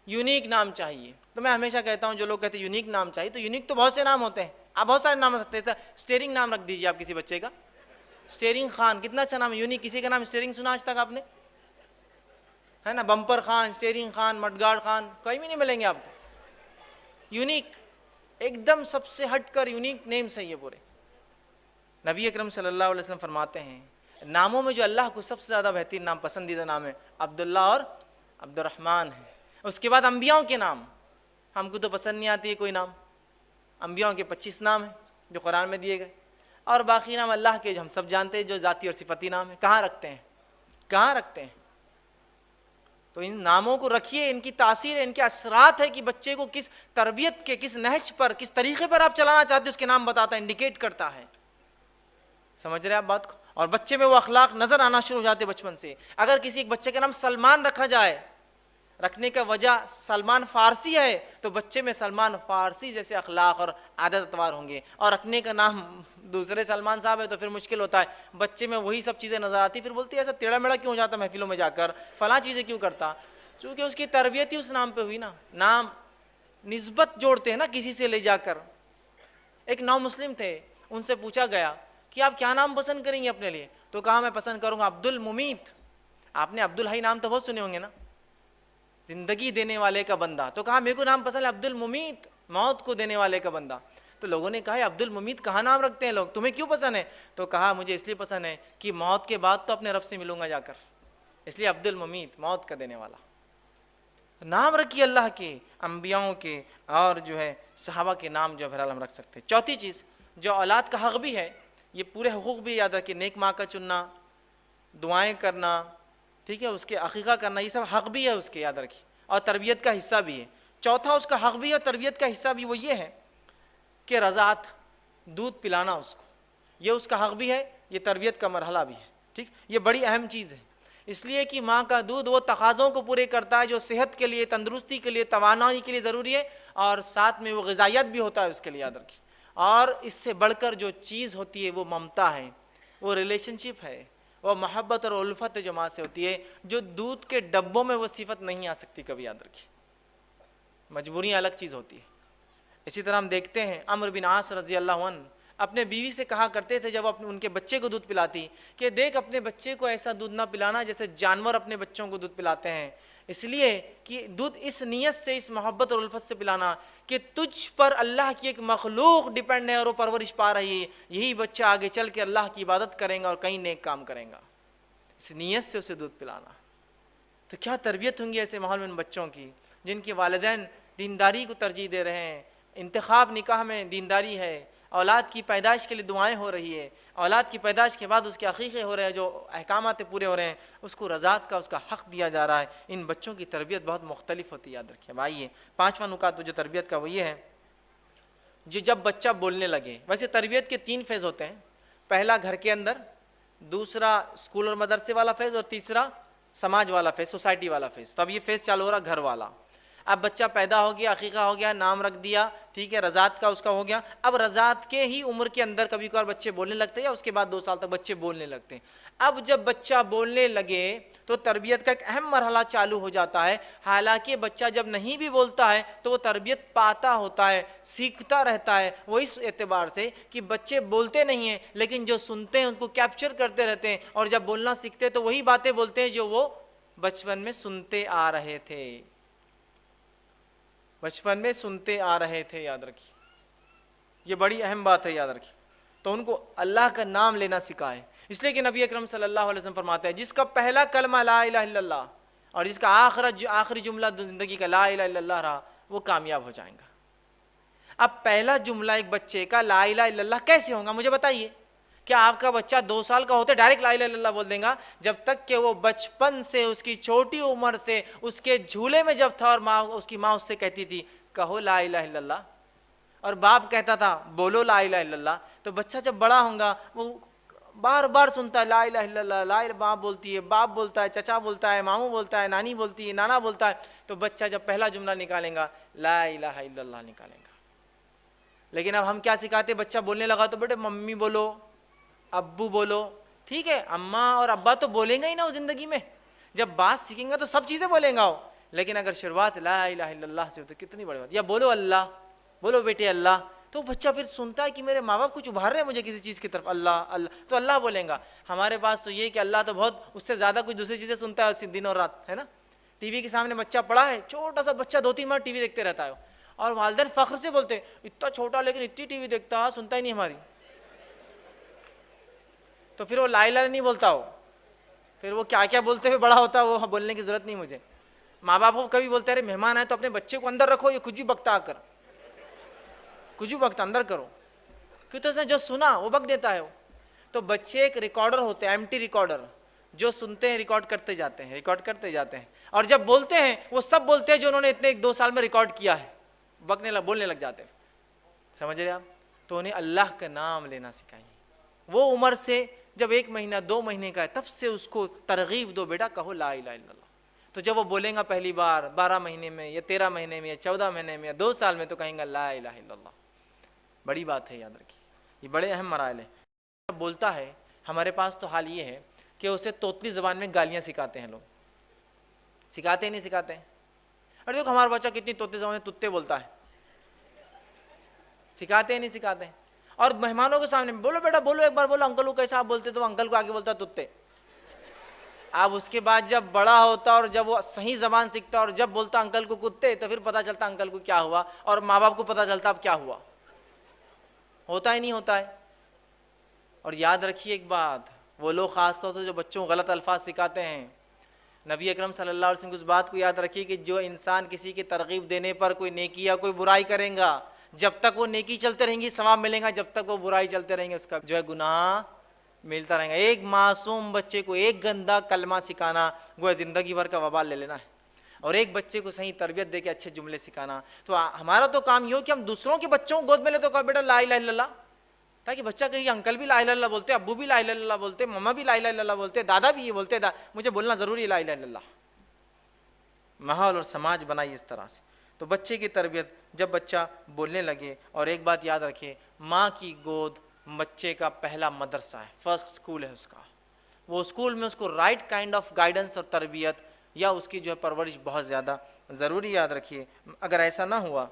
یونیک نام چاہیے. تو میں ہمیشہ کہتا ہوں جو لوگ کہتے ہیں یونیک نام چاہیے، تو یونیک تو بہت سے نام ہوتے ہیں، آپ بہت سارے نام رکھ سکتے ہیں. اسٹیئرنگ نام رکھ دیجیے آپ کسی بچے کا، اسٹیئرنگ خان، کتنا اچھا نام ہے. یونیک کسی کا نام اسٹیئرنگ سنا آج تک آپ نے؟ ہے نا، بمپر خان، اسٹیئرنگ خان، مڈگارڈ خان، کہیں بھی نہیں ملیں گے آپ کو. یونیک ایک دم سب سے ہٹ کر یونیک نیم سے یہ پورے. نبی اکرم صلی اللہ علیہ وسلم فرماتے ہیں ناموں میں جو اللہ کو سب سے زیادہ بہترین نام، پسندیدہ نام ہے عبداللہ اور عبد الرحمن ہے. اس کے بعد انبیاؤں کے نام، ہم کو تو پسند نہیں آتی ہے کوئی نام. انبیاؤں کے 25 نام ہیں جو قرآن میں دیے گئے، اور باقی نام اللہ کے جو ہم سب جانتے ہیں جو ذاتی اور صفتی نام ہیں. کہاں رکھتے ہیں، کہاں رکھتے ہیں؟ تو ان ناموں کو رکھیے، ان کی تاثیر ہے، ان کے اثرات ہے کہ بچے کو کس تربیت کے، کس نہج پر، کس طریقے پر آپ چلانا چاہتے ہیں اس کے نام بتاتا ہے، انڈیکیٹ کرتا ہے. سمجھ رہے ہیں آپ بات کو؟ اور بچے میں وہ اخلاق نظر آنا شروع ہو جاتے بچپن سے. اگر کسی ایک بچے کا نام سلمان رکھا جائے، رکھنے کا وجہ سلمان فارسی ہے، تو بچے میں سلمان فارسی جیسے اخلاق اور عادت اتوار ہوں گے. اور رکھنے کا نام دوسرے سلمان صاحب ہے تو پھر مشکل ہوتا ہے، بچے میں وہی سب چیزیں نظر آتی، پھر بولتی ہے ایسا ٹیڑھا میڑھا کیوں ہو جاتا محفلوں میں جا کر، فلاں چیزیں کیوں کرتا. چونکہ اس کی تربیت ہی اس نام پہ ہوئی نا. نام نسبت جوڑتے ہیں نا کسی سے لے جا کر. ایک نو مسلم تھے، ان سے پوچھا گیا کہ آپ کیا نام پسند کریں گے اپنے لیے؟ تو کہا میں پسند کروں گا عبد الممیت. آپ نے عبد الحی نام تو بہت سنے ہوں گے نا، زندگی دینے والے کا بندہ. تو کہا میرے کو نام پسند ہے عبد الممیت، موت کو دینے والے کا بندہ. تو لوگوں نے کہا عبد الممیت کہاں نام رکھتے ہیں لوگ، تمہیں کیوں پسند ہے؟ تو کہا مجھے اس لیے پسند ہے کہ موت کے بعد تو اپنے رب سے ملوں گا جا کر، اس لیے عبد الممیت، موت کا دینے والا. نام رکھیے اللہ کے، انبیاؤں کے، اور جو ہے صحابہ کے نام جو بہرحال ہم رکھ سکتے ہیں. چوتھی چیز جو اولاد کا حق بھی ہے، یہ پورے حقوق بھی یاد رکھیے، نیک ماں کا چننا، دعائیں کرنا، ٹھیک ہے، اس کے عقیقہ کرنا، یہ سب حق بھی ہے اس کے، یاد رکھیے، اور تربیت کا حصہ بھی ہے. چوتھا اس کا حق بھی ہے اور تربیت کا حصہ بھی وہ یہ ہے کہ رضاعت، دودھ پلانا اس کو، یہ اس کا حق بھی ہے، یہ تربیت کا مرحلہ بھی ہے. ٹھیک، یہ بڑی اہم چیز ہے، اس لیے کہ ماں کا دودھ وہ تقاضوں کو پورے کرتا ہے جو صحت کے لیے، تندرستی کے لیے، توانائی کے لیے ضروری ہے، اور ساتھ میں وہ غذائیت بھی ہوتا ہے اس کے لیے، یاد رکھیے. اور اس سے بڑھ کر جو چیز ہوتی ہے وہ ممتا ہے، وہ ریلیشن شپ ہے، وہ محبت اور الفت جو ماں سے ہوتی ہے، جو دودھ کے ڈبوں میں وہ صفت نہیں آ سکتی کبھی، یاد رکھیے. مجبوریاں الگ چیز ہوتی ہے. اسی طرح ہم دیکھتے ہیں عمرو بن عاص رضی اللہ عنہ اپنے بیوی سے کہا کرتے تھے جب ان کے بچے کو دودھ پلاتی کہ دیکھ اپنے بچے کو ایسا دودھ نہ پلانا جیسے جانور اپنے بچوں کو دودھ پلاتے ہیں، اس لیے کہ دودھ اس نیت سے، اس محبت اور الفت سے پلانا کہ تجھ پر اللہ کی ایک مخلوق ڈیپینڈ ہے اور وہ پرورش پا رہی ہے، یہی بچہ آگے چل کے اللہ کی عبادت کرے گا اور کئی نیک کام کرے گا، اس نیت سے اسے دودھ پلانا. تو کیا تربیت ہوں گی ایسے ماحول میں ان بچوں کی جن کے والدین دینداری کو ترجیح دے رہے ہیں، انتخاب نکاح میں دینداری ہے، اولاد کی پیدائش کے لیے دعائیں ہو رہی ہے، اولاد کی پیدائش کے بعد اس کے عقیقے ہو رہے ہیں، جو احکامات پورے ہو رہے ہیں، اس کو رضاعت کا اس کا حق دیا جا رہا ہے. ان بچوں کی تربیت بہت مختلف ہوتی ہے، یاد رکھیے. آئیے پانچواں نکات جو تربیت کا وہ یہ ہے جو جب بچہ بولنے لگے. ویسے تربیت کے 3 فیز ہوتے ہیں، پہلا گھر کے اندر، دوسرا اسکول اور مدرسے والا فیز، اور تیسرا سماج والا فیز، سوسائٹی والا فیز. تو اب یہ فیز چالو ہو رہا گھر والا. اب بچہ پیدا ہو گیا، عقیقہ ہو گیا، نام رکھ دیا، ٹھیک ہے، رضاعت کا اس کا ہو گیا. اب رضاعت کے ہی عمر کے اندر کبھی کبھار بچے بولنے لگتے ہیں، یا اس کے بعد 2 سال تک بچے بولنے لگتے ہیں. اب جب بچہ بولنے لگے تو تربیت کا ایک اہم مرحلہ چالو ہو جاتا ہے. حالانکہ بچہ جب نہیں بھی بولتا ہے تو وہ تربیت پاتا ہوتا ہے، سیکھتا رہتا ہے. وہ اس اعتبار سے کہ بچے بولتے نہیں ہیں لیکن جو سنتے ہیں ان کو کیپچر کرتے رہتے ہیں، اور جب بولنا سیکھتے ہیں تو وہی باتیں بولتے ہیں جو وہ بچپن میں سنتے آ رہے تھے. بچپن میں سنتے آ رہے تھے. یاد رکھیے، یہ بڑی اہم بات ہے، یاد رکھیے. تو ان کو اللہ کا نام لینا سکھائے. اس لیے کہ نبی اکرم صلی اللہ علیہ وسلم فرماتے ہیں جس کا پہلا کلمہ لا الہ الا اللہ اور جس کا آخری جملہ زندگی کا لا الہ الا اللہ رہا، وہ کامیاب ہو جائیں گا. اب پہلا جملہ ایک بچے کا لا الہ الا اللہ کیسے ہوگا مجھے بتائیے. کیا آپ کا بچہ 2 سال کا ہوتے ڈائریکٹ لا الہ الا اللہ بول دیں گا؟ جب تک کہ وہ بچپن سے، اس کی چھوٹی عمر سے، اس کے جھولے میں جب تھا اور اس کی ماں اس سے کہتی تھی کہو لا الہ الا اللہ، اور باپ کہتا تھا بولو لا الہ الا اللہ، تو بچہ جب بڑا ہوگا وہ بار بار سنتا ہے لا الہ الا اللہ، لا الہ، ماں بولتی ہے، باپ بولتا ہے، چچا بولتا ہے، ماموں بولتا ہے، نانی بولتی ہے، نانا بولتا ہے، تو بچہ جب پہلا جملہ نکالے گا لا الہ الا اللہ نکالے گا. لیکن اب ہم کیا سکھاتے؟ بچہ بولنے لگا تو بیٹے ممی بولو، ابو بولو. ٹھیک ہے، اماں اور ابا تو بولیں گا ہی نا وہ زندگی میں، جب بات سیکھیں گا تو سب چیزیں بولیں گا وہ. لیکن اگر شروعات لا الہ الا اللہ سے ہو تو کتنی بڑی بات. یا بولو اللہ، بولو بیٹے اللہ، تو بچہ پھر سنتا ہے کہ میرے ماں باپ کچھ ابھار رہے ہیں مجھے کسی چیز کی طرف، اللہ اللہ، تو اللہ بولیں گا. ہمارے پاس تو یہ کہ اللہ تو بہت اس سے زیادہ کچھ دوسری چیزیں سنتا ہے دن اور رات، ہے نا. ٹی وی کے سامنے بچہ پڑا ہے، چھوٹا سا بچہ 2-3 منٹ ٹی وی دیکھتے رہتا ہے، اور والدین فخر سے بولتے اتنا چھوٹا لیکن اتنی ٹی وی دیکھتا، سنتا ہی نہیں ہماری. تو پھر وہ لا الہ نہیں بولتا، ہو پھر وہ کیا کیا بولتے ہوئے بڑا ہوتا ہے وہ بولنے کی ضرورت نہیں مجھے. ماں باپ کو کبھی بولتے ہیں ارے مہمان آئے تو اپنے بچے کو اندر رکھو، یہ کچھ بھی بکتا آ کر، کچھ بھی بکتا اندر کرو، کیوں تو اس نے جو سنا وہ بک دیتا ہے وہ. تو بچے ایک ریکارڈر ہوتے ہیں، ایمٹی ریکارڈر، جو سنتے ہیں ریکارڈ کرتے جاتے ہیں، ریکارڈ کرتے جاتے ہیں، اور جب بولتے ہیں وہ سب بولتے ہیں جو انہوں نے اتنے 1-2 سال میں ریکارڈ کیا ہے، بولنے لگ جاتے ہیں. سمجھ رہے آپ؟ تو انہیں اللہ کا نام لینا سکھائیے. وہ عمر سے جب 1 مہینہ 2 مہینے کا ہے تب سے اس کو ترغیب دو، بیٹا کہو لا الہ الا اللہ. تو جب وہ بولیں گا پہلی بار 12 مہینے میں یا 13 مہینے میں یا 14 مہینے میں یا 2 سال میں، تو کہیں گا لا الہ الا اللہ. بڑی بات ہے، یاد رکھیے، یہ بڑے اہم مراحل ہیں. جب بولتا ہے، ہمارے پاس تو حال یہ ہے کہ اسے توتلی زبان میں گالیاں سکھاتے ہیں لوگ. سکھاتے ہیں نہیں سکھاتے ہیں؟ ارے دیکھو ہمارا بچہ کتنی توتلی زبان میں تتے بولتا ہے. سکھاتے ہیں نہیں سکھاتے ہیں؟ اور مہمانوں کے سامنے بولو بیٹا بولو، ایک بار بولو انکل کو کیسا آپ بولتے، تو انکل کو آگے بولتا تتے. اب اس کے بعد جب بڑا ہوتا اور جب وہ صحیح زبان سیکھتا اور جب بولتا انکل کو کتے، تو پھر پتہ چلتا انکل کو کیا ہوا، اور ماں باپ کو پتہ چلتا اب کیا ہوا. ہوتا ہی نہیں ہوتا ہے. اور یاد رکھیے ایک بات، وہ لوگ خاص طور سے جو بچوں کو غلط الفاظ سکھاتے ہیں، نبی اکرم صلی اللہ علیہ وسلم کی اس بات کو یاد رکھیے کہ جو انسان کسی کی ترغیب دینے پر کوئی نیکی یا کوئی برائی کریں گا، جب تک وہ نیکی چلتے رہیں گی ثواب ملیں گا، جب تک وہ برائی چلتے رہیں گے اس کا جو ہے گناہ ملتا رہے گا. ایک معصوم بچے کو ایک گندا کلمہ سکھانا گویا زندگی بھر کا وبال لے لینا ہے، اور ایک بچے کو صحیح تربیت دے کے اچھے جملے سکھانا. تو ہمارا تو کام یہ ہو کہ ہم دوسروں کے بچوں کو گود میں لے تو کہا بیٹا لا الہ الا اللہ، تاکہ بچہ کہے انکل بھی لا الہ الا اللہ بولتے، ابو بھی لا الہ الا اللہ بولتے، مما بھی لا الہ الا اللہ بولتے، دادا بھی یہ بولتے، مجھے بولنا ضروری ہے لا الہ الا اللہ. ماحول اور سماج بنائی اس طرح سے. تو بچے کی تربیت جب بچہ بولنے لگے، اور ایک بات یاد رکھیے، ماں کی گود بچے کا پہلا مدرسہ ہے، فرسٹ اسکول ہے اس کا. وہ اسکول میں اس کو رائٹ کائنڈ آف گائیڈنس اور تربیت یا اس کی جو ہے پرورش بہت زیادہ ضروری. یاد رکھیے اگر ایسا نہ ہوا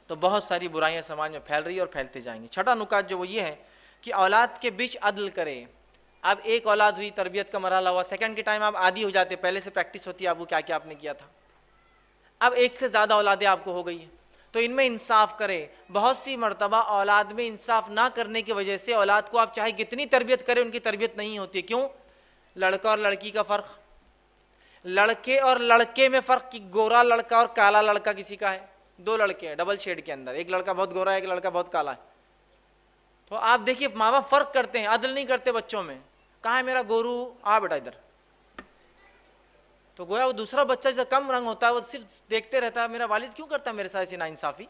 تو بہت ساری برائیاں سماج میں پھیل رہی ہیں اور پھیلتے جائیں گی. چھٹا نکات جو وہ یہ ہے کہ اولاد کے بیچ عدل کرے. اب ایک اولاد ہوئی، تربیت کا مرحلہ ہوا، سیکنڈ کے ٹائم آپ عادی ہو جاتے، پہلے سے پریکٹس ہوتی ہے آپ کو کیا کیا آپ نے کیا تھا. اب ایک سے زیادہ اولادیں آپ کو ہو گئی ہیں، تو ان میں انصاف کرے. بہت سی مرتبہ اولاد میں انصاف نہ کرنے کی وجہ سے اولاد کو آپ چاہے کتنی تربیت کریں ان کی تربیت نہیں ہوتی. کیوں؟ لڑکا اور لڑکی کا فرق، لڑکے اور لڑکے میں فرق کہ گورا لڑکا اور کالا لڑکا کسی کا ہے. 2 لڑکے ہیں ڈبل شیڈ کے اندر، ایک لڑکا بہت گورا ہے ایک لڑکا بہت کالا ہے. تو آپ دیکھیے ماں باپ فرق کرتے ہیں، عدل نہیں کرتے بچوں میں. کہاں ہے میرا گورو، آ بیٹا ادھر. تو گویا وہ دوسرا بچہ جیسا کم رنگ ہوتا ہے وہ صرف دیکھتے رہتا ہے میرا والد کیوں کرتا ہے میرے ساتھ ایسی ناانصافی.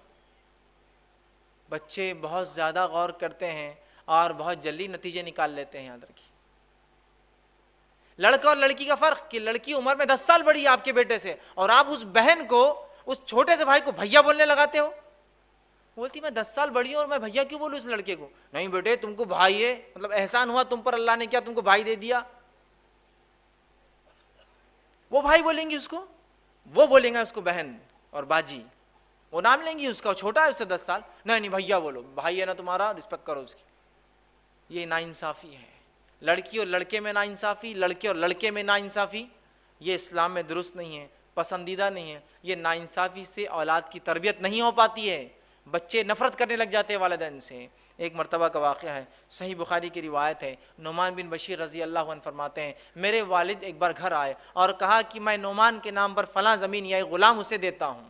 بچے بہت زیادہ غور کرتے ہیں اور بہت جلدی نتیجے نکال لیتے ہیں. یاد رکھیے لڑکا اور لڑکی کا فرق کہ لڑکی عمر میں 10 سال بڑی ہے آپ کے بیٹے سے، اور آپ اس بہن کو اس چھوٹے سے بھائی کو بھیا بولنے لگاتے ہو؟ بولتی میں 10 سال بڑی ہوں اور میں بھیا کیوں بولوں اس لڑکے کو؟ نہیں بیٹے تم کو بھائی ہے، مطلب احسان ہوا تم پر، اللہ نے کیا تم کو بھائی دے دیا۔ وہ بھائی بولیں گی اس کو، وہ بولیں گا اس کو بہن اور باجی، وہ نام لیں گی اس کا، چھوٹا ہے اس سے 10 سال، نہیں بھیا بولو، بھائی ہے نا تمہارا، رسپیکٹ کرو اس کی۔ یہ ناانصافی ہے، لڑکی اور لڑکے میں ناانصافی، لڑکے اور لڑکے میں ناانصافی، یہ اسلام میں درست نہیں ہے، پسندیدہ نہیں ہے۔ یہ ناانصافی سے اولاد کی تربیت نہیں ہو پاتی ہے، بچے نفرت کرنے لگ جاتے ہیں والدین سے۔ ایک مرتبہ کا واقعہ ہے، صحیح بخاری کی روایت ہے، نعمان بن بشیر رضی اللہ عنہ فرماتے ہیں میرے والد ایک بار گھر آئے اور کہا کہ میں نعمان کے نام پر فلاں زمین یا ایک غلام اسے دیتا ہوں۔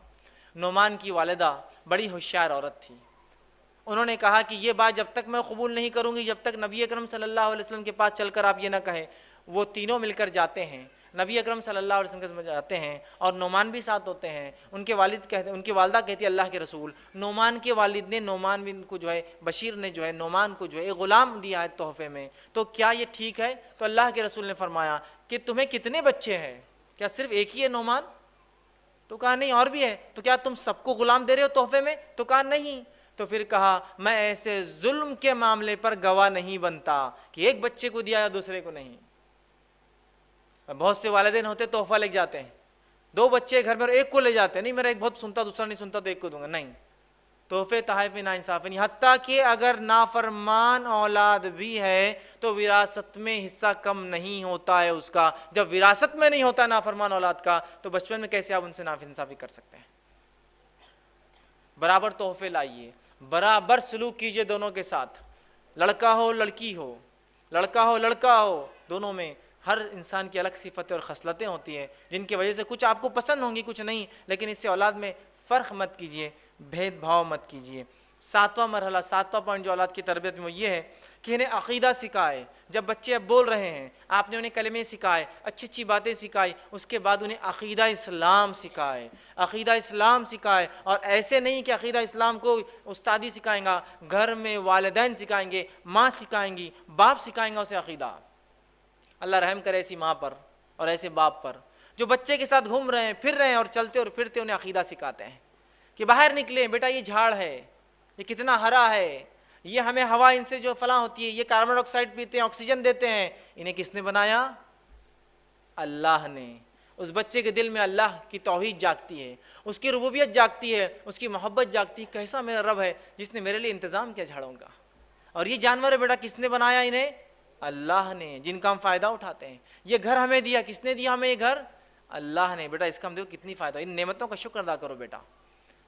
نعمان کی والدہ بڑی ہوشیار عورت تھی، انہوں نے کہا کہ یہ بات جب تک میں قبول نہیں کروں گی جب تک نبی اکرم صلی اللہ علیہ وسلم کے پاس چل کر آپ یہ نہ کہیں۔ وہ تینوں مل کر جاتے ہیں، نبی اکرم صلی اللہ علیہ وسلم کے ساتھ جاتے ہیں اور نعمان بھی ساتھ ہوتے ہیں۔ ان کے والد کہتے ہیں، ان کی والدہ کہتی ہے اللہ کے رسول، نعمان کے والد نے نعمان بن کو جو ہے بشیر نے جو ہے نعمان کو جو ہے ایک غلام دیا ہے تحفے میں، تو کیا یہ ٹھیک ہے؟ تو اللہ کے رسول نے فرمایا کہ تمہیں کتنے بچے ہیں؟ کیا صرف ایک ہی ہے نعمان؟ تو کہا نہیں اور بھی ہے۔ تو کیا تم سب کو غلام دے رہے ہو تحفے میں؟ تو کہا نہیں۔ تو پھر کہا میں ایسے ظلم کے معاملے پر گواہ نہیں بنتا کہ ایک بچے کو دیا یا دوسرے کو نہیں۔ بہت سے والدین ہوتے تحفہ لے جاتے ہیں، 2 بچے گھر میں اور ایک کو لے جاتے ہیں، نہیں میرا ایک بہت سنتا دوسرا نہیں سنتا تو ایک کو دوں گا، نہیں۔ تحفے تحائف میں ناانصافی نہیں، حتیٰ کہ اگر نافرمان اولاد بھی ہے تو وراثت میں حصہ کم نہیں ہوتا ہے اس کا۔ جب وراثت میں نہیں ہوتا نافرمان اولاد کا تو بچپن میں کیسے آپ ان سے ناانصافی کر سکتے ہیں؟ برابر تحفے لائیے، برابر سلوک کیجئے دونوں کے ساتھ، لڑکا ہو لڑکی ہو، لڑکا ہو لڑکا ہو، دونوں میں ہر انسان کی الگ صفتیں اور خصلتیں ہوتی ہیں جن کی وجہ سے کچھ آپ کو پسند ہوں گی کچھ نہیں، لیکن اس سے اولاد میں فرق مت کیجئے، بھید بھاؤ مت کیجئے۔ 7واں مرحلہ، 7واں پوائنٹ جو اولاد کی تربیت میں وہ یہ ہے کہ انہیں عقیدہ سکھائے۔ جب بچے اب بول رہے ہیں، آپ نے انہیں کلمے سکھائے، اچھی اچھی باتیں سکھائی، اس کے بعد انہیں عقیدہ اسلام سکھائے، عقیدہ اسلام سکھائے۔ اور ایسے نہیں کہ عقیدہ اسلام کو استادی سکھائیں گا، گھر میں والدین سکھائیں گے، ماں سکھائیں گی، باپ سکھائیں گا اسے عقیدہ۔ اللہ رحم کرے ایسی ماں پر اور ایسے باپ پر جو بچے کے ساتھ گھوم رہے ہیں پھر رہے ہیں اور چلتے اور پھرتے انہیں عقیدہ سکھاتے ہیں کہ باہر نکلیں بیٹا، یہ جھاڑ ہے، یہ کتنا ہرا ہے، یہ ہمیں ہوا ان سے جو فلاں ہوتی ہے، یہ کاربن ڈائی آکسائڈ پیتے ہیں، آکسیجن دیتے ہیں، انہیں کس نے بنایا؟ اللہ نے۔ اس بچے کے دل میں اللہ کی توحید جاگتی ہے، اس کی ربوبیت جاگتی ہے، اس کی محبت جاگتی ہے، کیسا میرا رب ہے جس نے میرے لیے انتظام کیا جھاڑوں کا، اور یہ جانور ہے بیٹا کس نے بنایا انہیں؟ اللہ نے، جن کا ہم فائدہ اٹھاتے ہیں۔ یہ گھر ہمیں دیا، کس نے دیا ہمیں یہ گھر؟ اللہ نے، بیٹا اس کا ہم دیکھو کتنی فائدہ، ان نعمتوں کا شکر ادا کرو بیٹا۔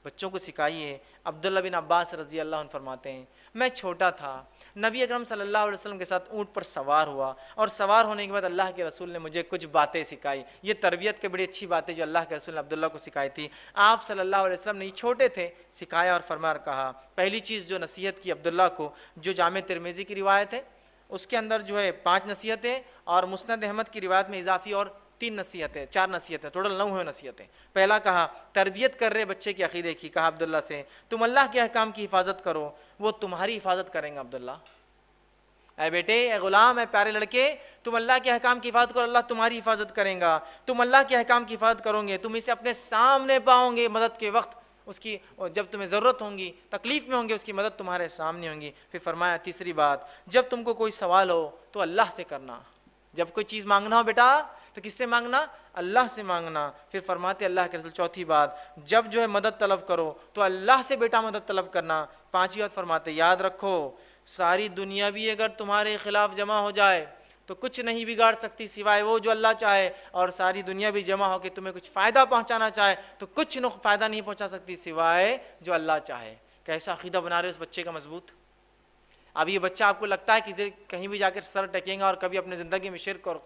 بچوں کو سکھائیے۔ عبداللہ بن عباس رضی اللہ عنہ فرماتے ہیں میں چھوٹا تھا، نبی اکرم صلی اللہ علیہ وسلم کے ساتھ اونٹ پر سوار ہوا، اور سوار ہونے کے بعد اللہ کے رسول نے مجھے کچھ باتیں سکھائی۔ یہ تربیت کی بڑی اچھی باتیں جو اللہ کے رسول نے عبداللہ کو سکھائی تھی۔ آپ صلی اللہ علیہ وسلم نے، یہ چھوٹے تھے، سکھایا اور فرمایا اور کہا، پہلی چیز جو نصیحت کی عبداللہ کو، جو جامع ترمذی کی روایت ہے اس کے اندر جو ہے 5 نصیحتیں، اور مسند احمد کی روایت میں اضافی اور 3 نصیحتیں، 4 نصیحتیں، ٹوٹل 9 ہوئے نصیحتیں۔ پہلا کہا تربیت کر رہے بچے کے عقیدے کی، کہا عبداللہ سے تم اللہ کے احکام کی حفاظت کرو، وہ تمہاری حفاظت کریں گا۔ عبداللہ، اے بیٹے، اے غلام، اے پیارے لڑکے، تم اللہ کے احکام کی حفاظت کرو، اللہ تمہاری حفاظت کریں گا۔ تم اللہ کے احکام کی حفاظت کرو گے، تم اسے اپنے سامنے پاؤ گے مدد کے وقت، اس کی جب تمہیں ضرورت ہوگی، تکلیف میں ہوں گے، اس کی مدد تمہارے سامنے ہوں گی۔ پھر فرمایا تیسری بات، جب تم کو کوئی سوال ہو تو اللہ سے کرنا، جب کوئی چیز مانگنا ہو بیٹا تو کس سے مانگنا؟ اللہ سے مانگنا۔ پھر فرماتے اللہ کے رسول چوتھی بات، جب جو ہے مدد طلب کرو تو اللہ سے بیٹا مدد طلب کرنا۔ پانچویں بات فرماتے یاد رکھو ساری دنیا بھی اگر تمہارے خلاف جمع ہو جائے تو کچھ نہیں بگاڑ سکتی سوائے وہ جو اللہ چاہے، اور ساری دنیا بھی جمع ہو کے تمہیں کچھ فائدہ پہنچانا چاہے تو کچھ فائدہ نہیں پہنچا سکتی سوائے جو اللہ چاہے۔ کیسا عقیدہ بنا رہے اس بچے کا مضبوط؟ اب یہ بچہ آپ کو لگتا ہے کہ کہیں بھی جا کر سر ٹکیں گا اور کبھی اپنے زندگی میں شرک اور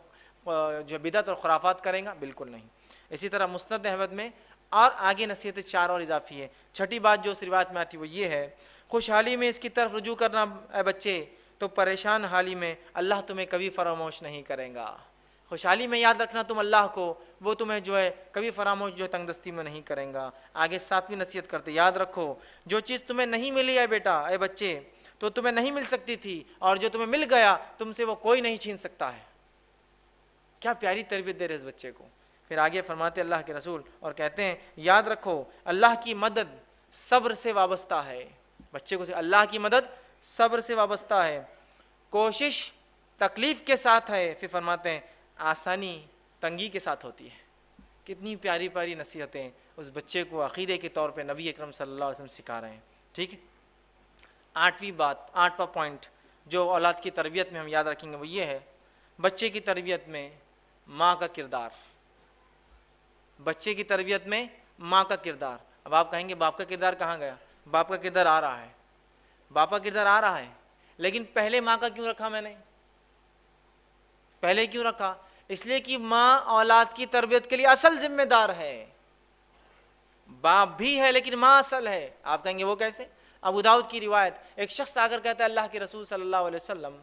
جو بدعت اور خرافات کریں گا؟ بالکل نہیں۔ اسی طرح مسند احمد میں اور آگے نصیحت 4 اور اضافی ہے۔ چھٹی بات جو اس روایت میں آتی وہ یہ ہے، خوشحالی میں اس کی طرف رجوع کرنا اے بچے، تو پریشان حالی میں اللہ تمہیں کبھی فراموش نہیں کرے گا۔ خوشحالی میں یاد رکھنا تم اللہ کو، وہ تمہیں جو ہے کبھی فراموش جو ہے تنگ دستی میں نہیں کریں گا۔ آگے 7ویں نصیحت کرتے یاد رکھو جو چیز تمہیں نہیں ملی ہے بیٹا، اے بچے، تو تمہیں نہیں مل سکتی تھی، اور جو تمہیں مل گیا تم سے وہ کوئی نہیں چھین سکتا ہے۔ کیا پیاری تربیت دے رہے اس بچے کو، پھر آگے فرماتے اللہ کے رسول اور کہتے ہیں یاد رکھو اللہ کی مدد صبر سے وابستہ ہے. بچے کو اللہ کی مدد صبر سے وابستہ ہے, کوشش تکلیف کے ساتھ ہے. پھر فرماتے ہیں آسانی تنگی کے ساتھ ہوتی ہے. کتنی پیاری پیاری نصیحتیں اس بچے کو عقیدے کے طور پہ نبی اکرم صلی اللہ علیہ وسلم سکھا رہے ہیں. ٹھیک ہے, آٹھواں پوائنٹ جو اولاد کی تربیت میں ہم یاد رکھیں گے وہ یہ ہے, بچے کی تربیت میں ماں کا کردار. بچے کی تربیت میں ماں کا کردار. اب آپ کہیں گے باپ کا کردار کہاں گیا؟ باپ کا کردار آ رہا ہے, باپ کا کردار آ رہا ہے, لیکن پہلے ماں کا کیوں رکھا میں نے؟ پہلے کیوں رکھا؟ اس لیے کہ ماں اولاد کی تربیت کے لیے اصل ذمہ دار ہے. باپ بھی ہے لیکن ماں اصل ہے. آپ کہیں گے وہ کیسے؟ ابو داؤد کی روایت, ایک شخص آ کر کہتا ہے اللہ کے رسول صلی اللہ علیہ وسلم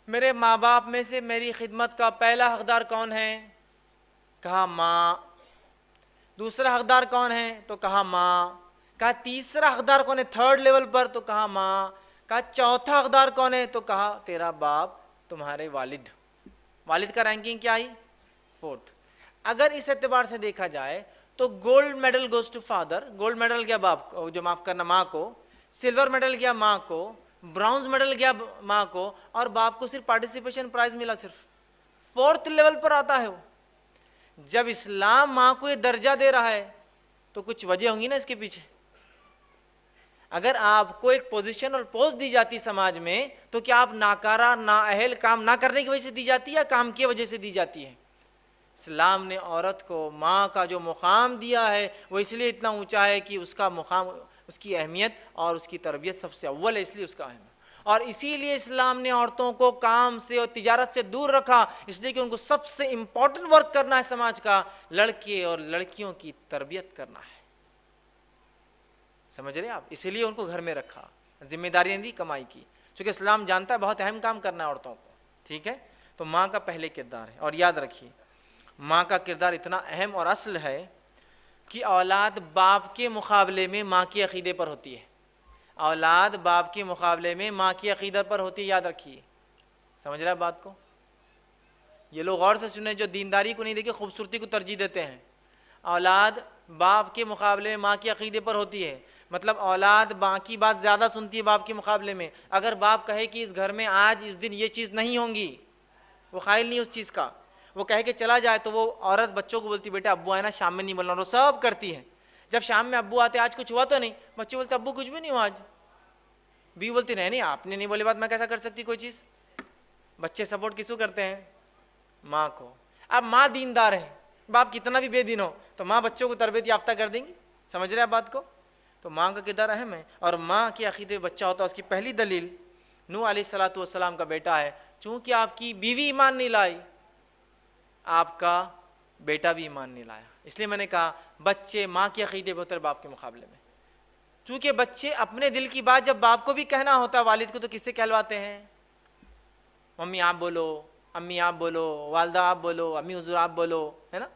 میرے ماں باپ میں سے میری خدمت کا پہلا حقدار کون ہے؟ کہا ماں. دوسرا حقدار کون ہے؟ تو کہا ماں. کہا تیسرا حقدار کون ہے تھرڈ لیول پر؟ تو کہا ماں. کہا چوتھا حقدار کون ہے؟ تو کہا تیرا باپ, تمہارے والد. والد کا رینکنگ کیا آئی؟ فورتھ. اگر اس اعتبار سے دیکھا جائے تو gold medal goes to father. Gold medal گیا باپ کو, جو معاف کرنا ماں کو, سلور میڈل گیا ماں کو, برونز میڈل گیا ماں کو, اور باپ کو صرف پارٹیسپیشن پرائز ملا. صرف فورتھ لیول پر آتا ہے وہ. جب اسلام ماں کو یہ درجہ دے رہا ہے تو کچھ وجہ ہوں گی نا اس کے پیچھے. اگر آپ کو ایک پوزیشن اور پوسٹ دی جاتی سماج میں تو کیا آپ ناکارہ نااہل کام نہ کرنے کی وجہ سے دی جاتی ہے یا کام کی وجہ سے دی جاتی ہے؟ اسلام نے عورت کو ماں کا جو مقام دیا ہے وہ اس لیے اتنا اونچا ہے کہ اس کا مقام, اس کی اہمیت اور اس کی تربیت سب سے اول ہے, اس لیے اس کا اہم ہے. اور اسی لیے اسلام نے عورتوں کو کام سے اور تجارت سے دور رکھا, اس لیے کہ ان کو سب سے امپورٹنٹ ورک کرنا ہے سماج کا, لڑکے اور لڑکیوں کی تربیت کرنا ہے. سمجھ رہے آپ؟ اسی لیے ان کو گھر میں رکھا, ذمہ داریاں دی کمائی کی, چونکہ اسلام جانتا ہے بہت اہم کام کرنا ہے عورتوں کو. ٹھیک ہے, تو ماں کا پہلے کردار ہے. اور یاد رکھیے ماں کا کردار اتنا اہم اور اصل ہے کہ اولاد باپ کے مقابلے میں ماں کے عقیدے پر ہوتی ہے. اولاد باپ کے مقابلے میں ماں کی عقیدت پر ہوتی ہے, یاد رکھیے. سمجھ رہے ہیں بات کو؟ یہ لوگ غور سے سنیں جو دینداری کو نہیں دیکھے خوبصورتی کو ترجیح دیتے ہیں. اولاد باپ کے مقابلے میں ماں کے عقیدے پر ہوتی ہے, مطلب اولاد ماں کی بات زیادہ سنتی ہے باپ کے مقابلے میں. اگر باپ کہے کہ اس گھر میں آج اس دن یہ چیز نہیں ہوں گی, وہ قائل نہیں اس چیز کا, وہ کہے کہ چلا جائے, تو وہ عورت بچوں کو بولتی بیٹا ابو آئے نا شام میں نہیں بولنا, وہ سب کرتی ہے. جب شام میں ابو آتے آج کچھ ہوا تو نہیں, بچے بولتے ابو کچھ بھی نہیں ہوا آج. بھی بولتی نہیں آپ نے نہیں بولے بات میں کیسا کر سکتی کوئی چیز. بچے سپورٹ کس کو کرتے ہیں؟ ماں کو. اب ماں دیندار ہے, باپ کتنا بھی بے دین ہو تو ماں بچوں کو تربیت یافتہ کر دیں گی. سمجھ رہے ہیں بات کو؟ تو ماں کا کردار اہم ہے. اور ماں کے عقیدے بچہ ہوتا ہے, اس کی پہلی دلیل نوح علیہ السلام کا بیٹا ہے. چونکہ آپ کی بیوی ایمان نہیں لائی, آپ کا بیٹا بھی ایمان نہیں لایا. اس لیے میں نے کہا بچے ماں کے عقیدے پہ ہوتے ہیں باپ کے مقابلے میں. چونکہ بچے اپنے دل کی بات جب باپ کو بھی کہنا ہوتا ہے, والد کو, تو کس سے کہلواتے ہیں؟ ممی آپ بولو, امی آپ بولو, والدہ آپ بولو, امی حضور آپ بولو, ہے نا؟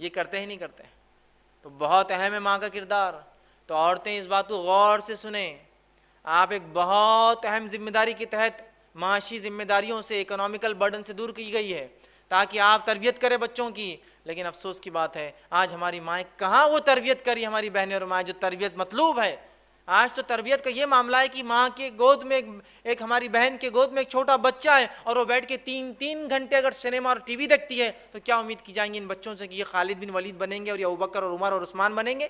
یہ کرتے ہی نہیں کرتے. تو بہت اہم ہے ماں کا کردار. تو عورتیں اس بات کو غور سے سنیں, آپ ایک بہت اہم ذمہ داری کے تحت معاشی ذمہ داریوں سے, اکنامیکل برڈن سے دور کی گئی ہے تاکہ آپ تربیت کریں بچوں کی. لیکن افسوس کی بات ہے آج ہماری مائیں کہاں وہ تربیت کری, ہماری بہنیں اور مائیں جو تربیت مطلوب ہے. آج تو تربیت کا یہ معاملہ ہے کہ ماں کے گود میں ایک ہماری بہن کے گود میں ایک چھوٹا بچہ ہے, اور وہ بیٹھ کے 3 گھنٹے اگر سنیما اور ٹی وی دیکھتی ہے تو کیا امید کی جائیں گی ان بچوں سے کہ یہ خالد بن ولید بنیں گے اور یہ ابوبکر اور عمر اور عثمان بنیں گے؟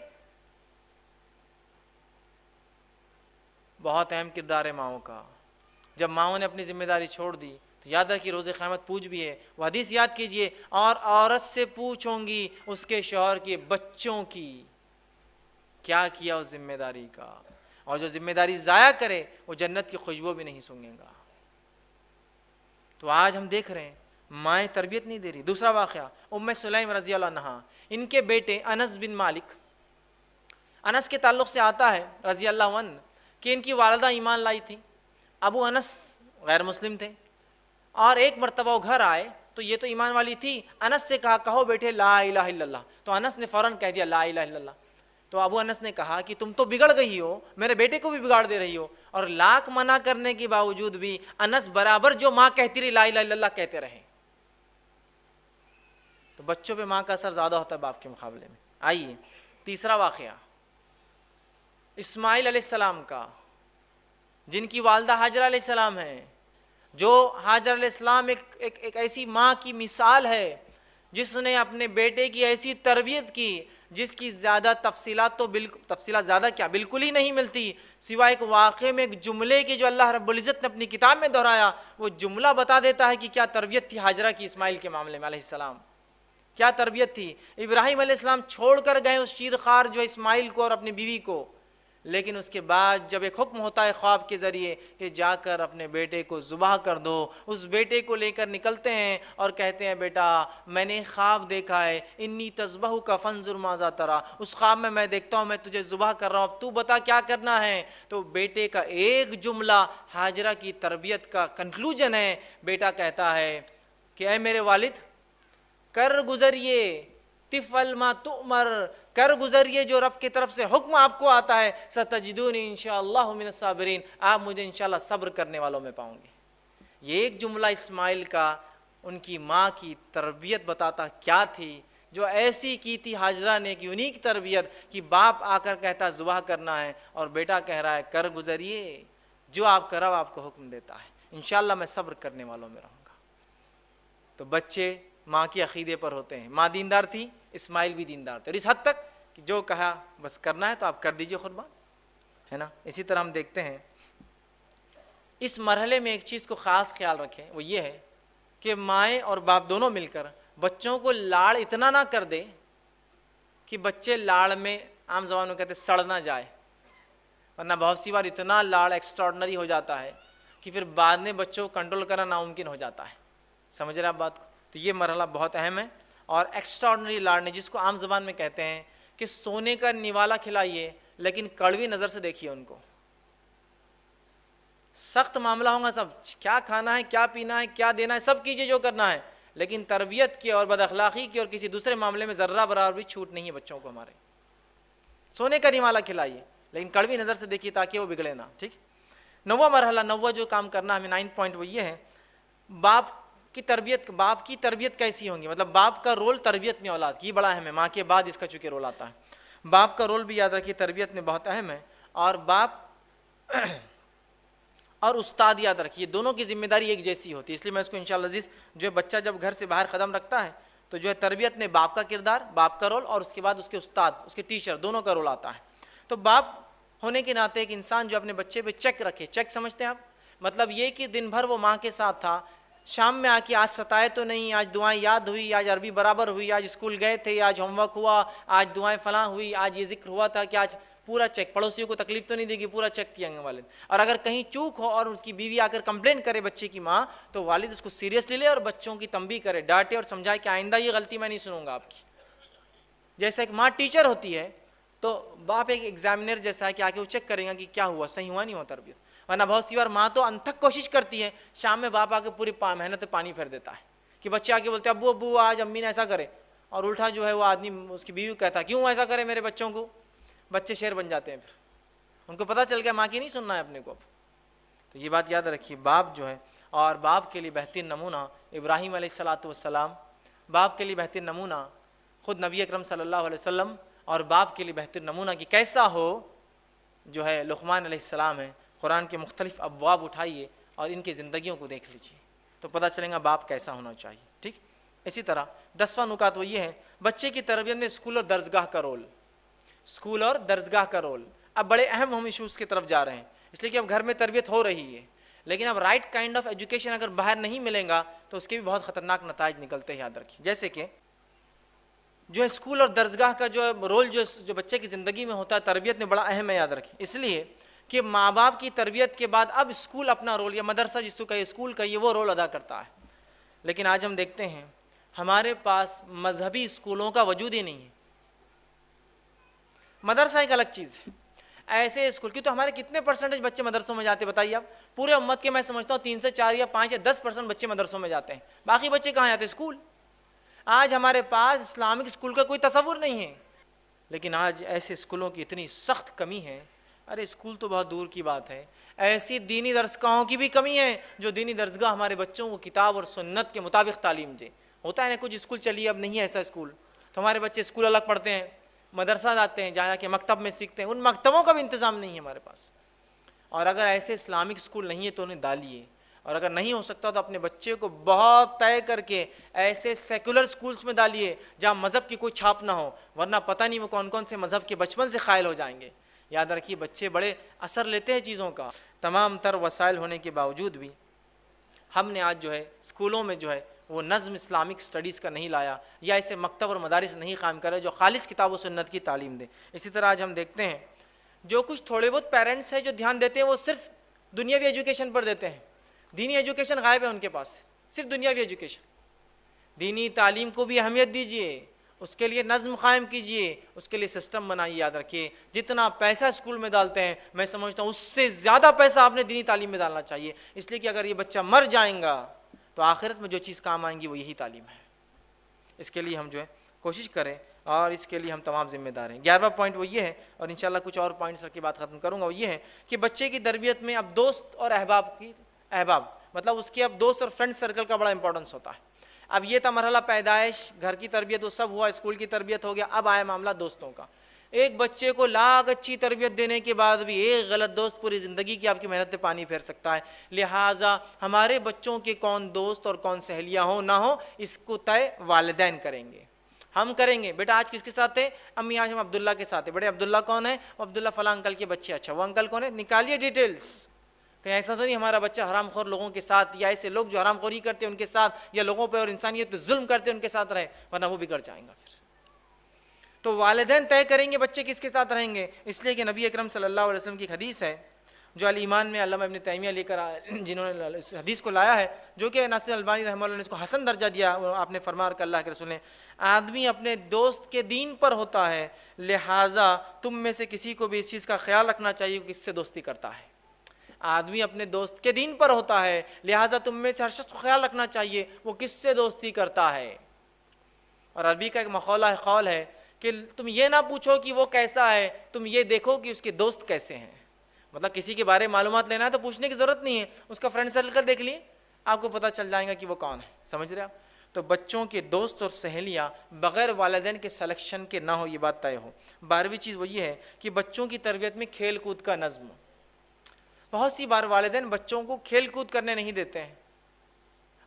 بہت اہم کردار ہے ماؤں کا. جب ماؤں نے اپنی ذمہ داری چھوڑ دی تو یاد رکھیے روز قیامت پوچھ بھی ہے. وہ حدیث یاد کیجئے, اور عورت سے پوچھوں گی اس کے شوہر کے بچوں کی کیا کیا اس ذمہ داری کا, اور جو ذمہ داری ضائع کرے وہ جنت کی خوشبو بھی نہیں سونگے گا. تو آج ہم دیکھ رہے ہیں مائیں تربیت نہیں دے رہی. دوسرا واقعہ ام سلیم رضی اللہ عنہا, ان کے بیٹے انس بن مالک, انس کے تعلق سے آتا ہے رضی اللہ عنہ کہ ان کی والدہ ایمان لائی تھی. ابو انس غیر مسلم تھے, اور ایک مرتبہ وہ گھر آئے تو یہ تو ایمان والی تھی. انس سے کہا کہو بیٹے لا الہ الا اللہ, تو انس نے فوراً کہہ دیا لا الہ الا اللہ. تو ابو انس نے کہا کہ تم تو بگڑ گئی ہو, میرے بیٹے کو بھی بگاڑ دے رہی ہو. اور لاکھ منع کرنے کے باوجود بھی انس برابر جو ماں کہتی رہی لا الہ الا اللہ کہتے رہے. تو بچوں پہ ماں کا اثر زیادہ ہوتا ہے باپ کے مقابلے میں۔ آئیے تیسرا واقعہ اسماعیل علیہ السلام کا، جن کی والدہ حاجرہ علیہ السلام ہیں، جو حاجر علیہ السلام ایک ایسی ماں کی مثال ہے جس نے اپنے بیٹے کی ایسی تربیت کی جس کی زیادہ تفصیلات تو تفصیلات زیادہ کیا بالکل ہی نہیں ملتی، سوائے ایک واقعے میں ایک جملے کے جو اللہ رب العزت نے اپنی کتاب میں دہرایا، وہ جملہ بتا دیتا ہے کہ کیا تربیت تھی حاجرہ کی اسماعیل کے معاملے میں علیہ السلام، کیا تربیت تھی۔ ابراہیم علیہ السلام چھوڑ کر گئے اس شیرخوار جو اسماعیل کو اور اپنی بیوی کو، لیکن اس کے بعد جب ایک حکم ہوتا ہے خواب کے ذریعے کہ جا کر اپنے بیٹے کو ذبح کر دو، اس بیٹے کو لے کر نکلتے ہیں اور کہتے ہیں بیٹا میں نے خواب دیکھا ہے، انی تذبحک فانظر ماذا تری، اس خواب میں میں دیکھتا ہوں میں تجھے ذبح کر رہا ہوں، اب تو بتا کیا کرنا ہے۔ تو بیٹے کا ایک جملہ حاجرہ کی تربیت کا کنکلوژن ہے، بیٹا کہتا ہے کہ اے میرے والد کر گزریے تفعل ما تؤمر، کر گزریے جو رب کی طرف سے حکم آپ کو آتا ہے، ستجدونی انشاءاللہ من الصابرین، آپ مجھے انشاءاللہ صبر کرنے والوں میں پاؤں گے۔ یہ ایک جملہ اسماعیل کا ان کی ماں کی تربیت بتاتا کیا تھی، جو ایسی کی تھی حاجرہ نے، ایک یونیک تربیت کہ باپ آ کر کہتا ذبح کرنا ہے اور بیٹا کہہ رہا ہے کر گزریے جو آپ کا رب آپ کو حکم دیتا ہے، انشاءاللہ میں صبر کرنے والوں میں رہوں گا۔ تو بچے ماں کے عقیدے پر ہوتے ہیں، ماں دیندار تھی، اسماعیل بھی دیندار تھے، اور اس حد تک کہ جو کہا بس کرنا ہے تو آپ کر دیجئے قربان، ہے نا۔ اسی طرح ہم دیکھتے ہیں اس مرحلے میں ایک چیز کو خاص خیال رکھیں، وہ یہ ہے کہ مائیں اور باپ دونوں مل کر بچوں کو لاڑ اتنا نہ کر دے کہ بچے لاڑ میں عام زبان میں کہتے سڑ نہ جائے، ورنہ بہت سی بار اتنا لاڑ ایکسٹراڈنری ہو جاتا ہے کہ پھر بعد میں بچوں کو کنٹرول کرنا ناممکن ہو جاتا ہے، سمجھ رہے آپ بات کو۔ تو یہ مرحلہ بہت اہم ہے، اور ایکسٹراڈنری لاڑنے جس کو عام زبان میں کہتے ہیں کہ سونے کا نوالا کھلائیے لیکن کڑوی نظر سے دیکھیے ان کو، سخت معاملہ ہوگا، سب کیا کھانا ہے کیا پینا ہے کیا دینا ہے سب کیجیے جو کرنا ہے، لیکن تربیت کی اور بد اخلاقی کی اور کسی دوسرے معاملے میں ذرہ برابر بھی چھوٹ نہیں ہے بچوں کو ہمارے۔ سونے کا نوالا کھلائیے لیکن کڑوی نظر سے دیکھیے تاکہ وہ بگڑے نہ، ٹھیک۔ نواں مرحلہ، نواں جو کام کرنا ہمیں 9 پوائنٹ وہ یہ ہے، باپ کی تربیت کیسی ہوں گی، مطلب باپ کا رول تربیت میں اولاد کی بڑا اہم ہے، ماں کے بعد اس کا چونکہ رول آتا ہے، باپ کا رول بھی یاد رکھیے تربیت میں بہت اہم ہے، اور باپ اور استاد یاد رکھیے دونوں کی ذمہ داری ایک جیسی ہوتی ہے، اس لیے میں اس کو انشاءاللہ عزیز جو ہے بچہ جب گھر سے باہر قدم رکھتا ہے تو جو ہے تربیت میں باپ کا کردار، باپ کا رول، اور اس کے بعد اس کے استاد، اس کے ٹیچر، دونوں کا رول آتا ہے۔ تو باپ ہونے کے ناطے ایک انسان جو اپنے بچے پہ چیک رکھے، چیک سمجھتے ہیں آپ، مطلب یہ کہ دن بھر وہ ماں کے ساتھ تھا، شام میں آ کے آج ستائے تو نہیں، آج دعائیں یاد ہوئی، آج عربی برابر ہوئی، آج اسکول گئے تھے، آج ہوم ورک ہوا، آج دعائیں فلاں ہوئی، آج یہ ذکر ہوا تھا کہ آج پورا چیک، پڑوسیوں کو تکلیف تو نہیں دے گی، پورا چیک کیا گے والد۔ اور اگر کہیں چوک ہو اور اس کی بیوی آ کر کمپلین کرے بچے کی ماں، تو والد اس کو سیریسلی لے اور بچوں کی تنبیہ کرے، ڈانٹے اور سمجھائے کہ آئندہ یہ غلطی میں نہیں سنوں گا آپ کی۔ جیسا ایک ماں ٹیچر ہوتی ہے تو باپ ایک ایگزامینر جیسا ہے کہ آ کے وہ چیک کرے گا کہ کیا ہوا، صحیح ہوا نہیں ہوا تربیت۔ ورنہ بہت سی بار ماں تو انتھک کوشش کرتی ہے، شام میں باپ آ کے پوری محنت پانی پھیر دیتا ہے کہ بچے آ کے بولتے ہیں ابو آج امی نے ایسا کرے، اور الٹا جو ہے وہ آدمی اس کی بیوی کہتا ہے کیوں ایسا کرے میرے بچوں کو، بچے شیر بن جاتے ہیں، پھر ان کو پتہ چل گیا ماں کی نہیں سننا ہے اپنے کو اب۔ تو یہ بات یاد رکھیے، باپ جو ہے، اور باپ کے لیے بہترین نمونہ ابراہیم علیہ الصلاۃ والسلام، باپ کے لیے بہترین نمونہ خود نبی اکرم صلی اللہ علیہ وسلم، اور باپ کے لیے بہترین نمونہ کہ کیسا ہو جو ہے لقمان علیہ السلام ہے۔ قرآن کے مختلف ابواب اٹھائیے اور ان کی زندگیوں کو دیکھ لیجیے تو پتہ چلے گا باپ کیسا ہونا چاہیے، ٹھیک۔ اسی طرح 10واں نکات وہ یہ ہے بچے کی تربیت میں اسکول اور درسگاہ کا رول، اسکول اور درسگاہ کا رول۔ اب بڑے اہم ہم ایشوز کی طرف جا رہے ہیں، اس لیے کہ اب گھر میں تربیت ہو رہی ہے، لیکن اب رائٹ کائنڈ آف ایجوکیشن اگر باہر نہیں ملے گا تو اس کے بھی بہت خطرناک نتائج نکلتے ہیں، یاد رکھیے۔ جیسے کہ جو اسکول اور درسگاہ کا جو رول جو بچے کی زندگی میں ہوتا ہے تربیت میں بڑا اہم ہے، یاد رکھیں، اس لیے کہ ماں باپ کی تربیت کے بعد اب اسکول اپنا رول، یا مدرسہ جس کو کہے اسکول کا، یہ وہ رول ادا کرتا ہے۔ لیکن آج ہم دیکھتے ہیں ہمارے پاس مذہبی اسکولوں کا وجود ہی نہیں ہے، مدرسہ ایک الگ چیز ہے، ایسے اسکول کی تو ہمارے کتنے پرسنٹیج بچے مدرسوں میں جاتے بتائیے آپ؟ پورے امت کے میں سمجھتا ہوں 3 سے 4 یا 5 یا 10% بچے مدرسوں میں جاتے ہیں، باقی بچے کہاں جاتے ہیں؟ اسکول۔ آج ہمارے پاس اسلامک اسکول کا کوئی تصور نہیں ہے، لیکن آج ایسے اسکولوں کی اتنی سخت کمی ہے، ارے اسکول تو بہت دور کی بات ہے، ایسی دینی درسگاہوں کی بھی کمی ہے جو دینی درسگاہ ہمارے بچوں کو کتاب اور سنت کے مطابق تعلیم دے۔ ہوتا ہے نا کچھ اسکول چلیے اب نہیں ہے ایسا اسکول، تو ہمارے بچے اسکول الگ پڑھتے ہیں، مدرسہ جاتے ہیں، جا کے مکتب میں سیکھتے ہیں، ان مکتبوں کا بھی انتظام نہیں ہے ہمارے پاس. اور اگر ایسے اسلامک اسکول نہیں ہے تو انہیں ڈالیے، اور اگر نہیں ہو سکتا تو اپنے بچے کو بہت طے کر کے ایسے سیکولر اسکولس میں ڈالیے جہاں مذہب کی کوئی چھاپ نہ ہو، ورنہ پتہ نہیں وہ کون کون سے مذہب کے بچپن سے قائل ہو جائیں گے. یاد رکھیے بچے بڑے اثر لیتے ہیں چیزوں کا. تمام تر وسائل ہونے کے باوجود بھی ہم نے آج جو ہے اسکولوں میں جو ہے وہ نظم اسلامک اسٹڈیز کا نہیں لایا، یا ایسے مکتب اور مدارس نہیں قائم کرے جو خالص کتاب و سنت کی تعلیم دے. اسی طرح آج ہم دیکھتے ہیں جو کچھ تھوڑے بہت پیرنٹس ہیں جو دھیان دیتے ہیں وہ صرف دنیاوی ایجوکیشن پر دیتے ہیں، دینی ایجوکیشن غائب ہے ان کے پاس، صرف دنیاوی ایجوکیشن. دینی تعلیم کو بھی اہمیت دیجیے، اس کے لیے نظم قائم کیجیے، اس کے لیے سسٹم بنائیے. یاد رکھیے جتنا پیسہ اسکول میں ڈالتے ہیں میں سمجھتا ہوں اس سے زیادہ پیسہ آپ نے دینی تعلیم میں ڈالنا چاہیے، اس لیے کہ اگر یہ بچہ مر جائیں گا تو آخرت میں جو چیز کام آئیں گی وہ یہی تعلیم ہے. اس کے لیے ہم جو ہے کوشش کریں اور اس کے لیے ہم تمام ذمہ دار ہیں. 11واں پوائنٹ وہ یہ ہے، اور انشاءاللہ کچھ اور پوائنٹس رکھ کے بات ختم کروں گا، وہ یہ ہے کہ بچے کی تربیت میں اب دوست اور احباب مطلب اس کے اب دوست اور فرینڈ سرکل کا بڑا امپورٹنس ہوتا ہے. اب یہ تھا مرحلہ پیدائش، گھر کی تربیت وہ سب ہوا، اسکول کی تربیت ہو گیا، اب آیا معاملہ دوستوں کا. ایک بچے کو لاکھ اچھی تربیت دینے کے بعد بھی ایک غلط دوست پوری زندگی کی آپ کی محنت پہ پانی پھیر سکتا ہے. لہٰذا ہمارے بچوں کے کون دوست اور کون سہیلیاں ہوں نہ ہوں اس کو طے والدین کریں گے. ہم کریں گے بیٹا آج کس کے ساتھ ہے؟ امی آج ہم عبداللہ کے ساتھ ہیں. بیٹے عبداللہ کون ہے؟ عبداللہ فلاں انکل کے بچے. اچھا وہ انکل کون ہے؟ نکالیے ڈیٹیلز. کہیں ایسا تو نہیں ہمارا بچہ حرام خور لوگوں کے ساتھ یا ایسے لوگ جو حرام خوری کرتے ہیں ان کے ساتھ یا لوگوں پہ اور انسانیت پہ ظلم کرتے ہیں ان کے ساتھ رہے، ورنہ وہ بگڑ جائیں گا. پھر تو والدین طے کریں گے بچے کس کے ساتھ رہیں گے. اس لیے کہ نبی اکرم صلی اللہ علیہ وسلم کی حدیث ہے جو الایمان میں علامہ ابن تیمیہ لے کر جنہوں نے اس حدیث کو لایا ہے، جو کہ ناصر البانی رحمہ اللہ نے اس کو حسن درجہ دیا. آپ نے فرمایا کہ اللہ کے رسول نے آدمی اپنے دوست کے دین پر ہوتا ہے، لہٰذا تم میں سے کسی کو بھی اس چیز کا خیال رکھنا چاہیے کہ کس سے دوستی کرتا ہے. آدمی اپنے دوست کے دین پر ہوتا ہے، لہٰذا تم میں سے ہر شخص کو خیال رکھنا چاہیے وہ کس سے دوستی کرتا ہے. اور عربی کا ایک مقولہ قول ہے کہ تم یہ نہ پوچھو کہ وہ کیسا ہے، تم یہ دیکھو کہ اس کے دوست کیسے ہیں. مطلب کسی کے بارے میں معلومات لینا ہے تو پوچھنے کی ضرورت نہیں ہے، اس کا فرینڈ سرکل دیکھ لیے آپ کو پتہ چل جائے گا کہ وہ کون ہے. سمجھ رہے آپ؟ تو بچوں کے دوست اور سہیلیاں بغیر والدین کے سلیکشن کے نہ ہو، یہ بات طے ہو. 12ویں چیز وہ یہ ہے کہ بچوں کی تربیت میں کھیل کود کا نظم. بہت سی بار والدین بچوں کو کھیل کود کرنے نہیں دیتے ہیں،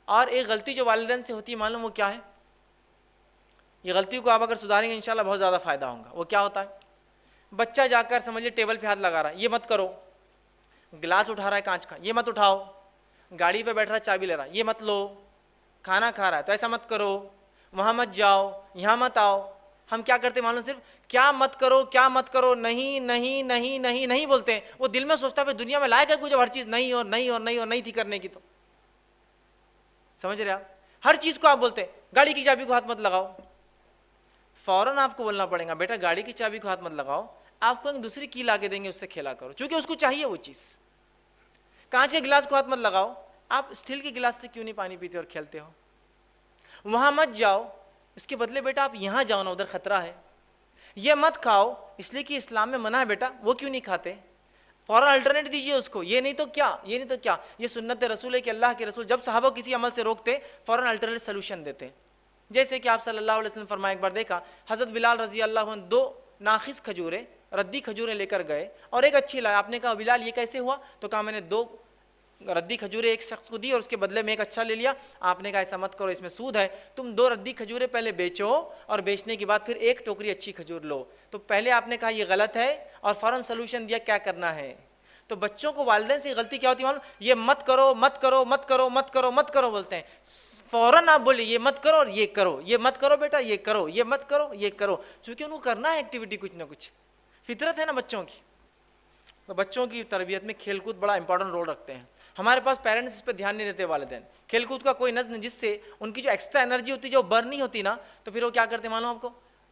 اور ایک غلطی جو والدین سے ہوتی ہے معلوم وہ کیا ہے؟ یہ غلطی کو آپ اگر سدھاریں گے انشاءاللہ بہت زیادہ فائدہ ہوگا. وہ کیا ہوتا ہے؟ بچہ جا کر سمجھے ٹیبل پہ ہاتھ لگا رہا ہے، یہ مت کرو. گلاس اٹھا رہا ہے کانچ کا، یہ مت اٹھاؤ. گاڑی پہ بیٹھ رہا ہے چابی لے رہا ہے، یہ مت لو. کھانا کھا رہا ہے تو ایسا مت کرو، وہاں مت جاؤ، یہاں مت آؤ. ہم کیا کرتے معلوم؟ صرف کیا مت کرو کیا مت کرو، نہیں نہیں نہیں نہیں نہیں بولتے ہیں. وہ دل میں سوچتا ہے دنیا میں لائق ہے کوئی جب ہر چیز نہیں اور نہیں اور نہیں اور نہیں تھی کرنے کی. تو سمجھ رہے آپ؟ ہر چیز کو آپ بولتے ہیں گاڑی کی چابی کو ہاتھ مت لگاؤ، فوراً آپ کو بولنا پڑے گا بیٹا گاڑی کی چابی کو ہاتھ مت لگاؤ، آپ کو ایک دوسری کی لا کے دیں گے اس سے کھیلا کرو، چونکہ اس کو چاہیے وہ چیز. کانچ کے گلاس کو ہاتھ مت لگاؤ، آپ اسٹیل کے گلاس سے کیوں نہیں پانی پیتے اور کھیلتے ہو. وہاں مت جاؤ، اس کے بدلے بیٹا آپ یہاں جاؤ نا، ادھر خطرہ ہے. یہ مت کھاؤ، اس لیے کہ اسلام میں منع ہے بیٹا، وہ کیوں نہیں کھاتے؟ فوراً الٹرنیٹ دیجیے اس کو. یہ نہیں تو کیا، یہ نہیں تو کیا. یہ سنت رسول ہے کہ اللہ کے رسول جب صحابہ کسی عمل سے روکتے فوراً الٹرنیٹ سلوشن دیتے. جیسے کہ آپ صلی اللہ علیہ وسلم فرمایا، ایک بار دیکھا حضرت بلال رضی اللہ عنہ 2 ناخص کھجوریں ردی کھجوریں لے کر گئے اور ایک اچھی لائے. آپ نے کہا بلال یہ کیسے ہوا؟ تو کہا میں نے 2 ردی کھجوریں ایک شخص کو دی اور اس کے بدلے میں ایک اچھا لے لیا. آپ نے کہا ایسا مت کرو، اس میں سود ہے. تم 2 ردی کھجوریں پہلے بیچو اور بیچنے کے بعد پھر ایک ٹوکری اچھی کھجور لو. تو پہلے آپ نے کہا یہ غلط ہے اور فوراً سلوشن دیا کیا کرنا ہے. تو بچوں کو والدین سے غلطی کیا ہوتی ہے معلوم؟ یہ مت کرو مت کرو مت کرو مت کرو مت کرو بولتے ہیں. فوراً آپ بولے یہ مت کرو اور یہ کرو، یہ مت کرو بیٹا یہ کرو، یہ مت کرو یہ کرو، چونکہ ان کو کرنا ہے ایکٹیویٹی کچھ نہ کچھ. فطرت ہے نا بچوں کی. تو بچوں کی تربیت میں کھیل کود بڑا امپورٹنٹ رول رکھتے ہیں. ہمارے پاس پیرنٹس اس پہ دھیان نہیں دیتے والدین. کھیل کود کا کوئی نظم جس سے ان کی جو ایکسٹرا انرجی ہوتی ہے جو برن نہیں ہوتی نا، تو پھر وہ کیا کرتے ہیں معلوم آپ کو؟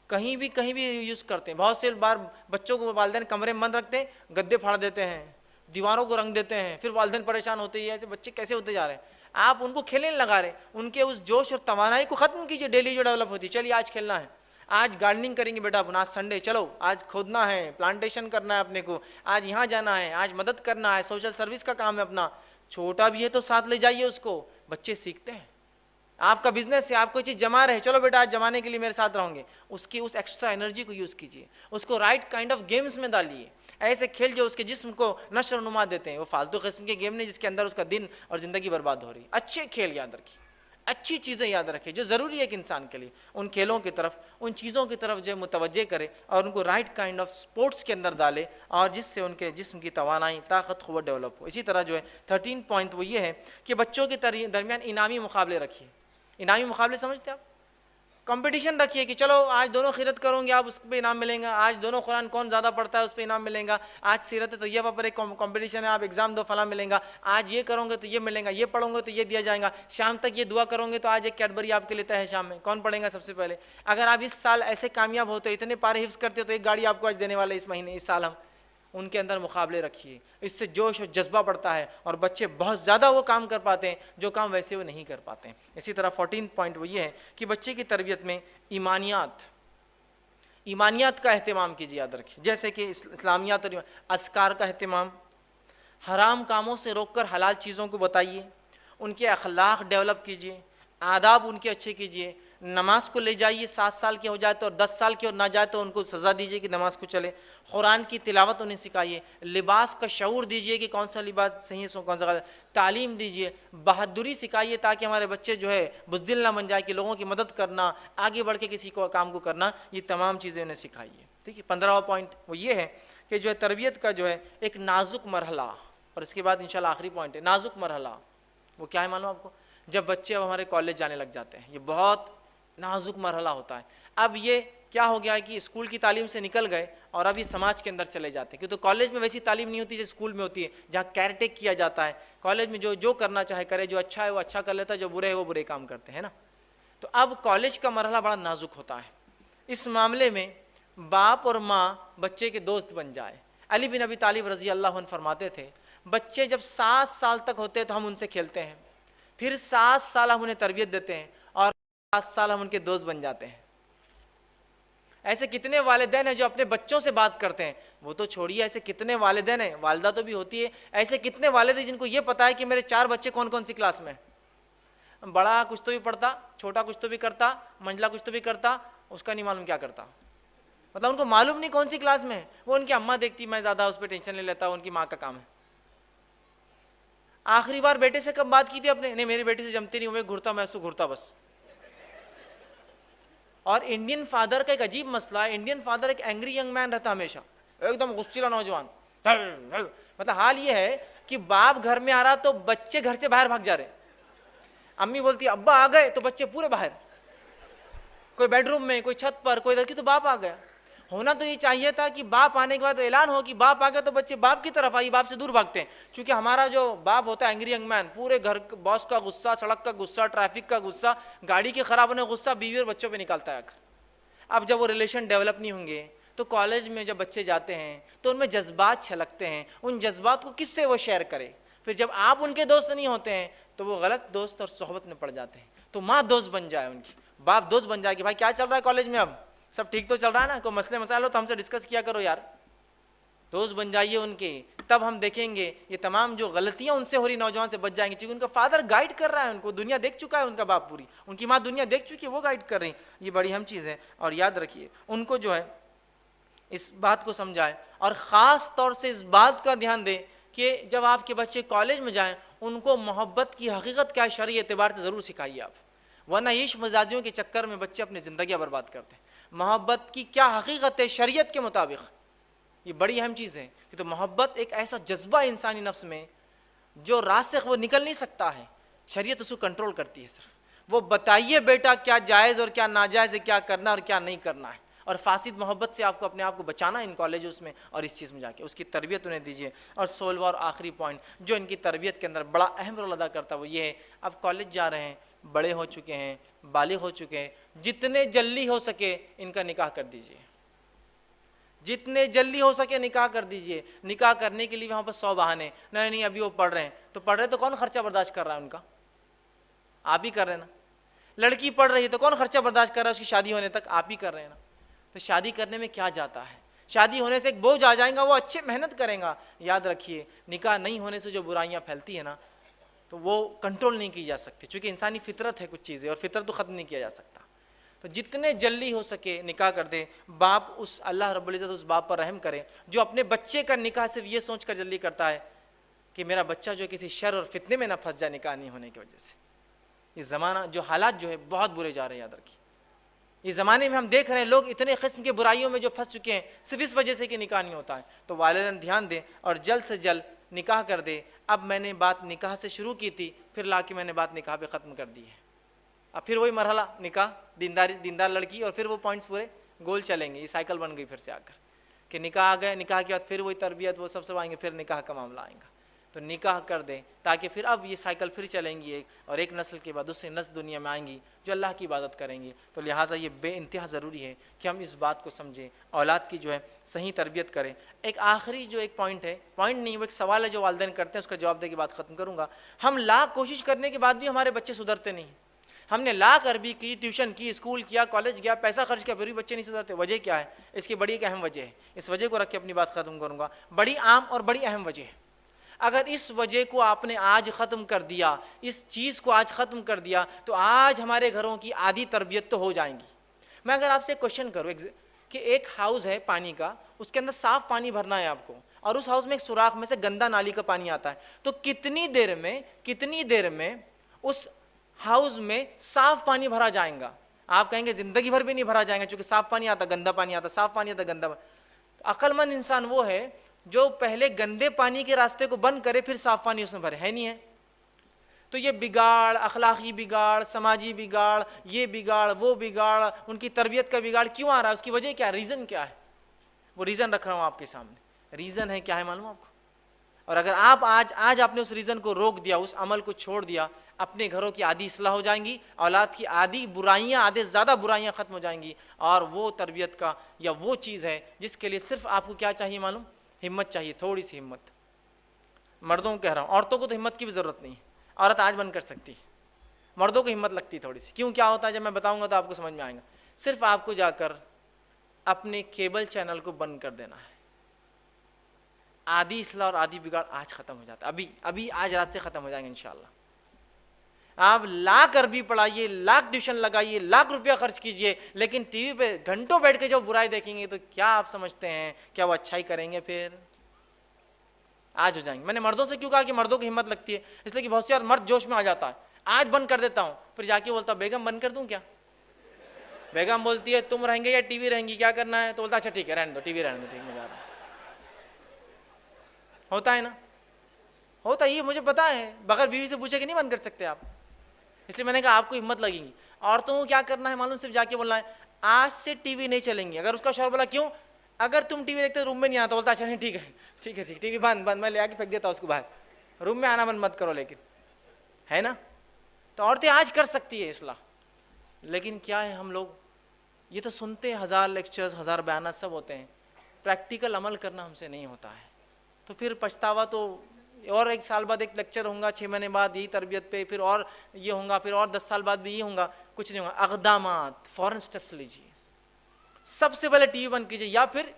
کہیں بھی یوز کرتے ہیں. بہت سے بار بچوں کو والدین کمرے میں بند رکھتے ہیں، گدے پھاڑ دیتے ہیں، دیواروں کو رنگ دیتے ہیں، پھر والدین پریشان ہوتے ہیں ایسے بچے کیسے ہوتے جا رہے ہیں. آپ ان کو کھیلنے لگا رہے ہیں، ان کے اس جوش اور توانائی کو ختم کیجیے ڈیلی جو ڈیولپ ہوتی ہے. چلیے آج کھیلنا ہے، آج گارڈننگ کریں گے بیٹا، آج سنڈے چلو آج کھودنا ہے، پلانٹیشن کرنا ہے اپنے کو، آج یہاں جانا ہے، آج مدد کرنا ہے، سوشل سروس کا کام ہے اپنا. چھوٹا بھی ہے تو ساتھ لے جائیے اس کو. بچے سیکھتے ہیں. آپ کا بزنس ہے، آپ کوئی چیز جما رہے ہیں، چلو بیٹا آج جمانے کے لیے میرے ساتھ رہوں گے، اس کی اس ایکسٹرا انرجی کو یوز کیجیے، اس کو رائٹ کائنڈ آف گیمز میں ڈالیے، ایسے کھیل جو اس کے جسم کو نشو و نما دیتے ہیں، وہ فالتو قسم کے گیم نہیں جس کے اندر اس کا دن اور زندگی برباد ہو رہی ہے۔ اچھے کھیل یاد رکھیے، اچھی چیزیں یاد رکھیں جو ضروری ہے ایک انسان کے لیے، ان کھیلوں کی طرف، ان چیزوں کی طرف جو ہے متوجہ کرے اور ان کو رائٹ کائنڈ آف سپورٹس کے اندر ڈالے، اور جس سے ان کے جسم کی توانائی، طاقت، قوت ڈیولپ ہو۔ اسی طرح جو ہے 13 پوائنٹ وہ یہ ہے کہ بچوں کے درمیان انعامی مقابلے رکھیے۔ انعامی مقابلے سمجھتے آپ؟ کمپٹیشن رکھیے کہ چلو آج دونوں خیرت کروں گے، آپ اس پہ انعام ملیں گا، آج دونوں قرآن کون زیادہ پڑھتا ہے اس پہ انعام ملیں گا، آج سیرت طیبہ پر ایک کمپٹیشن ہے، آپ ایگزام دو فلاں ملیں گا، آج یہ کروں گے تو یہ ملیں گا، یہ پڑھوں گے تو یہ دیا جائے گا، شام تک یہ دعا کروں گے تو آج ایک کیڈبری آپ کے لیتا ہے شام میں، کون پڑھیں گا سب سے پہلے؟ اگر آپ اس سال ایسے کامیاب ہوتے، اتنے پارے حفظ کرتے تو ایک گاڑی آپ کو آج دینے والے اس مہینے، اس سال ہم ان کے اندر مقابلے رکھیے، اس سے جوش اور جذبہ بڑھتا ہے اور بچے بہت زیادہ وہ کام کر پاتے ہیں جو کام ویسے وہ نہیں کر پاتے ہیں۔ اسی طرح 14 پوائنٹ وہ یہ ہے کہ بچے کی تربیت میں ایمانیات کا اہتمام کیجیے، یاد رکھیے، جیسے کہ اسلامیات اور اذکار کا اہتمام، حرام کاموں سے روک کر حلال چیزوں کو بتائیے، ان کے اخلاق ڈیولپ کیجیے، آداب ان کے اچھے کیجیے، نماز کو لے جائیے، 7 سال کے ہو جائے تو اور 10 سال کے اور نہ جائے تو ان کو سزا دیجیے کہ نماز کو چلے، قرآن کی تلاوت انہیں سکھائیے، لباس کا شعور دیجیے کہ کون سا لباس صحیح ہے کون سا غلط، تعلیم دیجیے، بہادری سکھائیے تاکہ ہمارے بچے جو ہے بزدل نہ بن جائے کہ لوگوں کی مدد کرنا، آگے بڑھ کے کسی کو کام کو کرنا، یہ تمام چیزیں انہیں سکھائیے۔ ٹھیک ہے، 15واں پوائنٹ وہ یہ ہے کہ جو ہے تربیت کا جو ہے ایک نازک مرحلہ، اور اس کے بعد انشاءاللہ آخری پوائنٹ ہے نازک مرحلہ، وہ کیا ہے معلوم آپ کو؟ جب بچے اب ہمارے کالج جانے لگ جاتے ہیں، یہ بہت نازک مرحلہ ہوتا ہے۔ اب یہ کیا ہو گیا ہے کہ اسکول کی تعلیم سے نکل گئے اور اب یہ سماج کے اندر چلے جاتے ہیں، کیونکہ کالج میں ویسی تعلیم نہیں ہوتی جو اسکول میں ہوتی ہے، جہاں کیئر ٹیک کیا جاتا ہے، کالج میں جو کرنا چاہے کرے، جو اچھا ہے وہ اچھا کر لیتا ہے، جو برے ہے وہ برے کام کرتے ہیں نا۔ تو اب کالج کا مرحلہ بڑا نازک ہوتا ہے، اس معاملے میں باپ اور ماں بچے کے دوست بن جائے۔ علی بن ابی طالب رضی اللہ عنہ فرماتے تھے بچے جب 7 سال تک ہوتے ہیں تو ہم ان سے کھیلتے ہیں، پھر 7 سال ہم انہیں تربیت دیتے ہیں اور 7 سال ہم ان کے دوست بن جاتے ہیں۔ ایسے کتنے والدین ہیں جو اپنے بچوں سے بات کرتے ہیں، وہ تو چھوڑیے، ایسے کتنے والدین ہیں، والدہ تو بھی ہوتی ہے، ایسے کتنے والد ہیں جن کو یہ پتا ہے کہ میرے 4 بچے کون کون سی کلاس میں، بڑا کچھ تو بھی پڑھتا، چھوٹا کچھ تو بھی کرتا، منجلا کچھ تو بھی کرتا، اس کا نہیں معلوم کیا کرتا، مطلب ان کو معلوم نہیں کون سی کلاس میں، وہ ان کی اماں دیکھتی، میں زیادہ اس پہ ٹینشن نہیں لیتا، ان کی ماں کا کام ہے۔ آخری بار بیٹے سے کب بات کی تھی آپ نے؟ نہیں میری بیٹی سے جمتی نہیں، میں گھرتا، میں اس کو گھرتا بس۔ اور انڈین فادر کا ایک عجیب مسئلہ ہے، انڈین فادر ایک اینگری ینگ مین رہتا ہمیشہ، ایک دم غصیلا نوجوان، مطلب حال یہ ہے کہ باپ گھر میں آ رہا تو بچے گھر سے باہر بھاگ جا رہے، امی بولتی ابا آ گئے تو بچے پورے باہر، کوئی بیڈ روم میں، کوئی چھت پر، کوئی ادھر کی، تو باپ آ گیا۔ ہونا تو یہ چاہیے تھا کہ باپ آنے کے بعد اعلان ہو کہ باپ آ گیا تو بچے باپ کی طرف آئیے، باپ سے دور بھاگتے ہیں، چونکہ ہمارا جو باپ ہوتا ہے اینگری ینگ مین، پورے گھر باس کا غصہ، سڑک کا غصہ، ٹریفک کا غصہ، گاڑی کے خراب ہونے کا غصہ بیوی اور بچوں پہ نکالتا ہے۔ اب جب وہ ریلیشن ڈیولپ نہیں ہوں گے تو کالج میں جب بچے جاتے ہیں تو ان میں جذبات چھلکتے ہیں، ان جذبات کو کس سے وہ شیئر کرے؟ پھر جب آپ ان کے دوست نہیں ہوتے ہیں تو وہ غلط دوست اور صحبت میں پڑ جاتے ہیں۔ تو ماں دوست بن جائے ان کی، باپ دوست بن جائے کہ بھائی کیا چل رہا ہے کالج میں، اب سب ٹھیک تو چل رہا ہے نا، کوئی مسئلے مسائل ہو تو ہم سے ڈسکس کیا کرو یار، دوست بن جائیے ان کے، تب ہم دیکھیں گے یہ تمام جو غلطیاں ان سے ہو رہی نوجوان سے بچ جائیں گے، کیونکہ ان کا فادر گائیڈ کر رہا ہے ان کو، دنیا دیکھ چکا ہے ان کا باپ، پوری ان کی ماں دنیا دیکھ چکی ہے، وہ گائیڈ کر رہی ہیں۔ یہ بڑی اہم چیز ہے، اور یاد رکھیے ان کو جو ہے اس بات کو سمجھائے، اور خاص طور سے اس بات کا دھیان دیں کہ جب آپ کے بچے کالج میں جائیں ان کو محبت کی حقیقت کیا ہے شرعی اعتبار سے ضرور سکھائیے آپ، ورنہ عشق مزاجیوں کے چکر میں بچے اپنی زندگیاں برباد کرتے ہیں۔ محبت کی کیا حقیقت ہے شریعت کے مطابق، یہ بڑی اہم چیز ہے، کہ تو محبت ایک ایسا جذبہ انسانی نفس میں جو راسخ، وہ نکل نہیں سکتا ہے، شریعت اس کو کنٹرول کرتی ہے، صرف وہ بتائیے بیٹا کیا جائز اور کیا ناجائز ہے، کیا کرنا اور کیا نہیں کرنا ہے، اور فاسد محبت سے آپ کو اپنے آپ کو بچانا ہے ان کالجز میں، اور اس چیز میں جا کے اس کی تربیت انہیں دیجیے۔ اور 16واں اور آخری پوائنٹ جو ان کی تربیت کے اندر بڑا اہم رول ادا کرتا ہے وہ یہ ہے، اب کالج جا رہے ہیں، بڑے ہو چکے ہیں، بالغ ہو چکے ہیں، جتنے جلدی ہو سکے ان کا نکاح کر دیجیے، جتنے جلدی ہو سکے نکاح کر دیجئے۔ نکاح کرنے کے لیے وہاں پر 100 بہانے، نہیں ابھی وہ پڑھ رہے ہیں، تو پڑھ رہے تو کون خرچہ برداشت کر رہا ہے ان کا؟ آپ ہی کر رہے ہیں نا۔ لڑکی پڑھ رہی ہے تو کون خرچہ برداشت کر رہا ہے اس کی شادی ہونے تک؟ آپ ہی کر رہے ہیں نا۔ تو شادی کرنے میں کیا جاتا ہے؟ شادی ہونے سے ایک بوجھ آ جائے گا، وہ اچھے محنت کریں گا۔ یاد رکھیے نکاح نہیں ہونے سے جو برائیاں پھیلتی ہیں نا، تو وہ کنٹرول نہیں کی جا سکتی، چونکہ انسانی فطرت ہے کچھ چیزیں، اور فطرت تو ختم نہیں کیا جا سکتا. تو جتنے جلدی ہو سکے نکاح کر دیں. باپ اس اللہ رب العزت اس باپ پر رحم کرے جو اپنے بچے کا نکاح صرف یہ سوچ کر جلدی کرتا ہے کہ میرا بچہ جو ہے کسی شر اور فتنے میں نہ پھنس جائے نکاح نہیں ہونے کی وجہ سے. یہ زمانہ جو حالات جو ہے بہت برے جا رہے ہیں، یاد رکھیے. اس زمانے میں ہم دیکھ رہے ہیں لوگ اتنے قسم کے برائیوں میں جو پھنس چکے ہیں صرف اس وجہ سے کہ نکاح نہیں ہوتا ہے. تو والدین دھیان دیں اور جلد سے جلد نکاح کر دیں. اب میں نے بات نکاح سے شروع کی تھی، پھر لا کے میں نے بات نکاح پہ ختم کر دی ہے. اب پھر وہی مرحلہ نکاح، دیندار لڑکی، اور پھر وہ پوائنٹس پورے گول چلیں گے. یہ سائیکل بن گئی پھر سے آ کر کہ نکاح آ گئے، نکاح کے بعد پھر وہی تربیت، وہ سب آئیں گے، پھر نکاح کا معاملہ آئیں گا. تو نکاح کر دیں تاکہ پھر اب یہ سائیکل پھر چلیں گی، اور ایک نسل کے بعد دوسری نسل دنیا میں آئیں گی جو اللہ کی عبادت کریں گی. تو لہٰذا یہ بے انتہا ضروری ہے کہ ہم اس بات کو سمجھیں، اولاد کی جو ہے صحیح تربیت کریں. ایک آخری جو ایک پوائنٹ نہیں، وہ ایک سوال ہے جو والدین کرتے ہیں، اس کا جواب دے کے بات ختم کروں گا. ہم لاکھ کوشش کرنے کے بعد بھی ہمارے بچے سدھرتے نہیں. ہم نے لاکھ عربی کی، ٹیوشن کی، اسکول کیا، کالج گیا، پیسہ خرچ کیا، پھر بھی بچے نہیں سدھرتے. وجہ کیا ہے؟ اس کی بڑی ایک اہم وجہ ہے. اس وجہ کو رکھ کے اپنی بات ختم کروں گا. بڑی عام اور بڑی اہم وجہ ہے. اگر اس وجہ کو آپ نے آج ختم کر دیا، اس چیز کو آج ختم کر دیا، تو آج ہمارے گھروں کی آدھی تربیت تو ہو جائیں گی. میں اگر آپ سے کوشچن کروں کہ ایک ہاؤس ہے پانی کا، اس کے اندر صاف پانی بھرنا ہے آپ کو، اور اس ہاؤس میں ایک سوراخ میں سے گندا نالی کا پانی آتا ہے، تو کتنی دیر میں اس ہاؤس میں صاف پانی بھرا جائیں گا؟ آپ کہیں گے زندگی بھر بھی نہیں بھرا جائیں گا، چونکہ صاف پانی آتا، گندا پانی آتا، صاف پانی آتا، گندا پانی. عقل مند انسان وہ ہے جو پہلے گندے پانی کے راستے کو بند کرے، پھر صاف پانی اس میں بھرے. ہے نہیں ہے؟ تو یہ بگاڑ، اخلاقی بگاڑ، سماجی بگاڑ، یہ بگاڑ، وہ بگاڑ، ان کی تربیت کا بگاڑ کیوں آ رہا ہے؟ اس کی وجہ کیا ہے؟ ریزن کیا ہے؟ وہ ریزن رکھ رہا ہوں آپ کے سامنے. ریزن ہے کیا ہے معلوم آپ کو؟ اور اگر آپ آج آپ نے اس ریزن کو روک دیا، اس عمل کو چھوڑ دیا، اپنے گھروں کی آدھی اصلاح ہو جائیں گی، اولاد کی آدھی برائیاں، آدھے زیادہ برائیاں ختم ہو جائیں گی. اور وہ تربیت کا یا وہ چیز ہے جس کے لیے صرف آپ کو کیا چاہیے معلوم؟ ہمت چاہیے، تھوڑی سی ہمت. مردوں کو کہہ رہا ہوں، عورتوں کو تو ہمت کی بھی ضرورت نہیں. عورت آج بند کر سکتی، مردوں کو ہمت لگتی تھوڑی سی. کیوں؟ کیا ہوتا ہے جب میں بتاؤں گا تو آپ کو سمجھ میں آئے گا. صرف آپ کو جا کر اپنے کیبل چینل کو بند کر دینا ہے. آدھی اصلاح اور آدھی بگاڑ آج ختم ہو جاتا ہے. ابھی آج رات سے ختم ہو جائیں گے انشاءاللہ. آپ لاکھ عربی پڑھائیے، لاکھ ٹیوشن لگائیے، لاکھ روپیہ خرچ کیجئے، لیکن ٹی وی پہ گھنٹوں بیٹھ کے جب برائی دیکھیں گے تو کیا آپ سمجھتے ہیں کیا وہ اچھائی کریں گے؟ پھر آج ہو جائیں گے. میں نے مردوں سے کیوں کہا کہ مردوں کی ہمت لگتی ہے؟ اس لیے کہ بہت سے مرد جوش میں آ جاتا ہے، آج بند کر دیتا ہوں، پھر جا کے بولتا بیگم بند کر دوں کیا؟ بیگم بولتی ہے تم رہیں گے یا ٹی وی رہیں گی، کیا کرنا ہے؟ تو بولتا اچھا ٹھیک ہے رہنے دو، ٹی وی رہنے دو، ٹھیک میں جا رہا ہوں. ہوتا ہے نا؟ ہوتا ہے. یہ مجھے پتا ہے، بغیر بیوی سے پوچھے کہ نہیں بند کر سکتے آپ. اس لیے میں نے کہا آپ کو ہمت لگے گی. عورتوں کو کیا کرنا ہے معلوم؟ صرف جا کے بولنا ہے آج سے ٹی وی نہیں چلیں گی. اگر اس کا شوہر بولا کیوں؟ اگر تم ٹی وی دیکھتے روم میں نہیں آتا، بولتا اچھا نہیں ٹھیک ہے ٹھیک ہے ٹی وی بند، میں لے آ کے پھینک دیتا ہوں اس کو باہر، روم میں آنا بند مت کرو. لیکن ہے نا؟ تو عورتیں آج کر سکتی ہے اصلاح. لیکن کیا ہے، ہم لوگ یہ تو سنتے ہیں، ہزار لیکچرز، ہزار بیانات سب ہوتے ہیں، پریکٹیکل عمل کرنا ہم سے نہیں ہوتا ہے. تو پھر پچھتاوا تو اور ایک سال بعد ایک لیکچر ہوں گا، 6 مہینے بعد یہی تربیت پہ، پھر اور یہ ہوں گا، پھر اور 10 سال بعد بھی یہ ہوں گا. کچھ نہیں ہوگا. اقدامات، فوراً سٹیپس لیجیے. سب سے پہلے ٹی وی بند کیجیے. یا پھر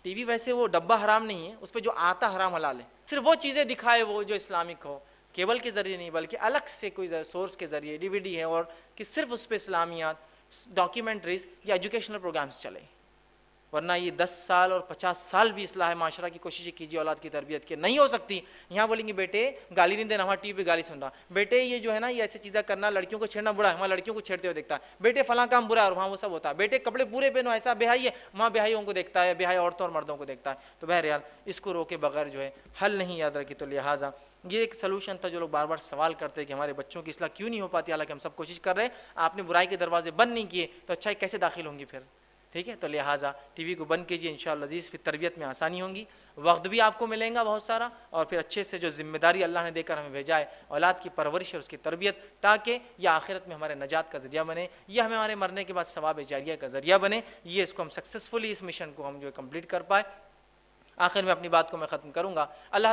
ٹی وی ویسے وہ ڈبہ حرام نہیں ہے، اس پہ جو آتا حرام حلال ہے. صرف وہ چیزیں دکھائے وہ جو اسلامک ہو، کیبل کے ذریعے نہیں بلکہ الگ سے کوئی سورس کے ذریعے ڈی وی ڈی ہے، اور کہ صرف اس پہ اسلامیات، ڈاکیومنٹریز یا ایجوکیشنل پروگرامز چلیں. ورنہ یہ 10 سال اور 50 سال بھی اصلاح معاشرہ کی کوششیں کیجیے اولاد کی تربیت کے، نہیں ہو سکتی. یہاں بولیں گے بیٹے گالی نہیں دینا، وہاں ٹی وی پہ گالی سن رہا، بیٹے یہ جو ہے نا یہ ایسی چیزیں کرنا، لڑکیوں کو چھیڑنا برا ہے، وہاں لڑکیوں کو چھیڑتے ہوئے دیکھتا ہے، بیٹے فلاں کام برا ہے اور وہاں وہ سب ہوتا ہے، بیٹے کپڑے پورے پہنو ایسا بہائی ہے، وہاں بہائیوں کو دیکھتا ہے، بہائی عورتوں اور مردوں کو دیکھتا ہے. تو بہرحال اس کو روکے بغیر جو ہے حل نہیں، یاد رکھیے. تو لہٰذا یہ ایک سلوشن تھا. جو لوگ بار بار سوال کرتے ہیں کہ ہمارے بچوں کی اصلاح کیوں نہیں ہو پاتی، حالانکہ ہم سب کوشش کر رہے ہیں، آپ نے برائی کے دروازے بند نہیں کیے تو اچھائی کیسے داخل ہوں گی پھر؟ ٹھیک ہے. تو لہٰذا ٹی وی کو بند کیجیے، انشاءاللہ عزیز، پھر تربیت میں آسانی ہوں گی، وقت بھی آپ کو ملے گا بہت سارا، اور پھر اچھے سے جو ذمہ داری اللہ نے دے کر ہمیں بھیجا ہے اولاد کی پرورش اور اس کی تربیت، تاکہ یہ آخرت میں ہمارے نجات کا ذریعہ بنے، یہ ہمارے مرنے کے بعد ثواب جاریہ کا ذریعہ بنے. یہ اس کو ہم سکسیسفلی اس مشن کو ہم جو کمپلیٹ کر پائے. آخر میں اپنی بات کو میں ختم کروں گا. اللہ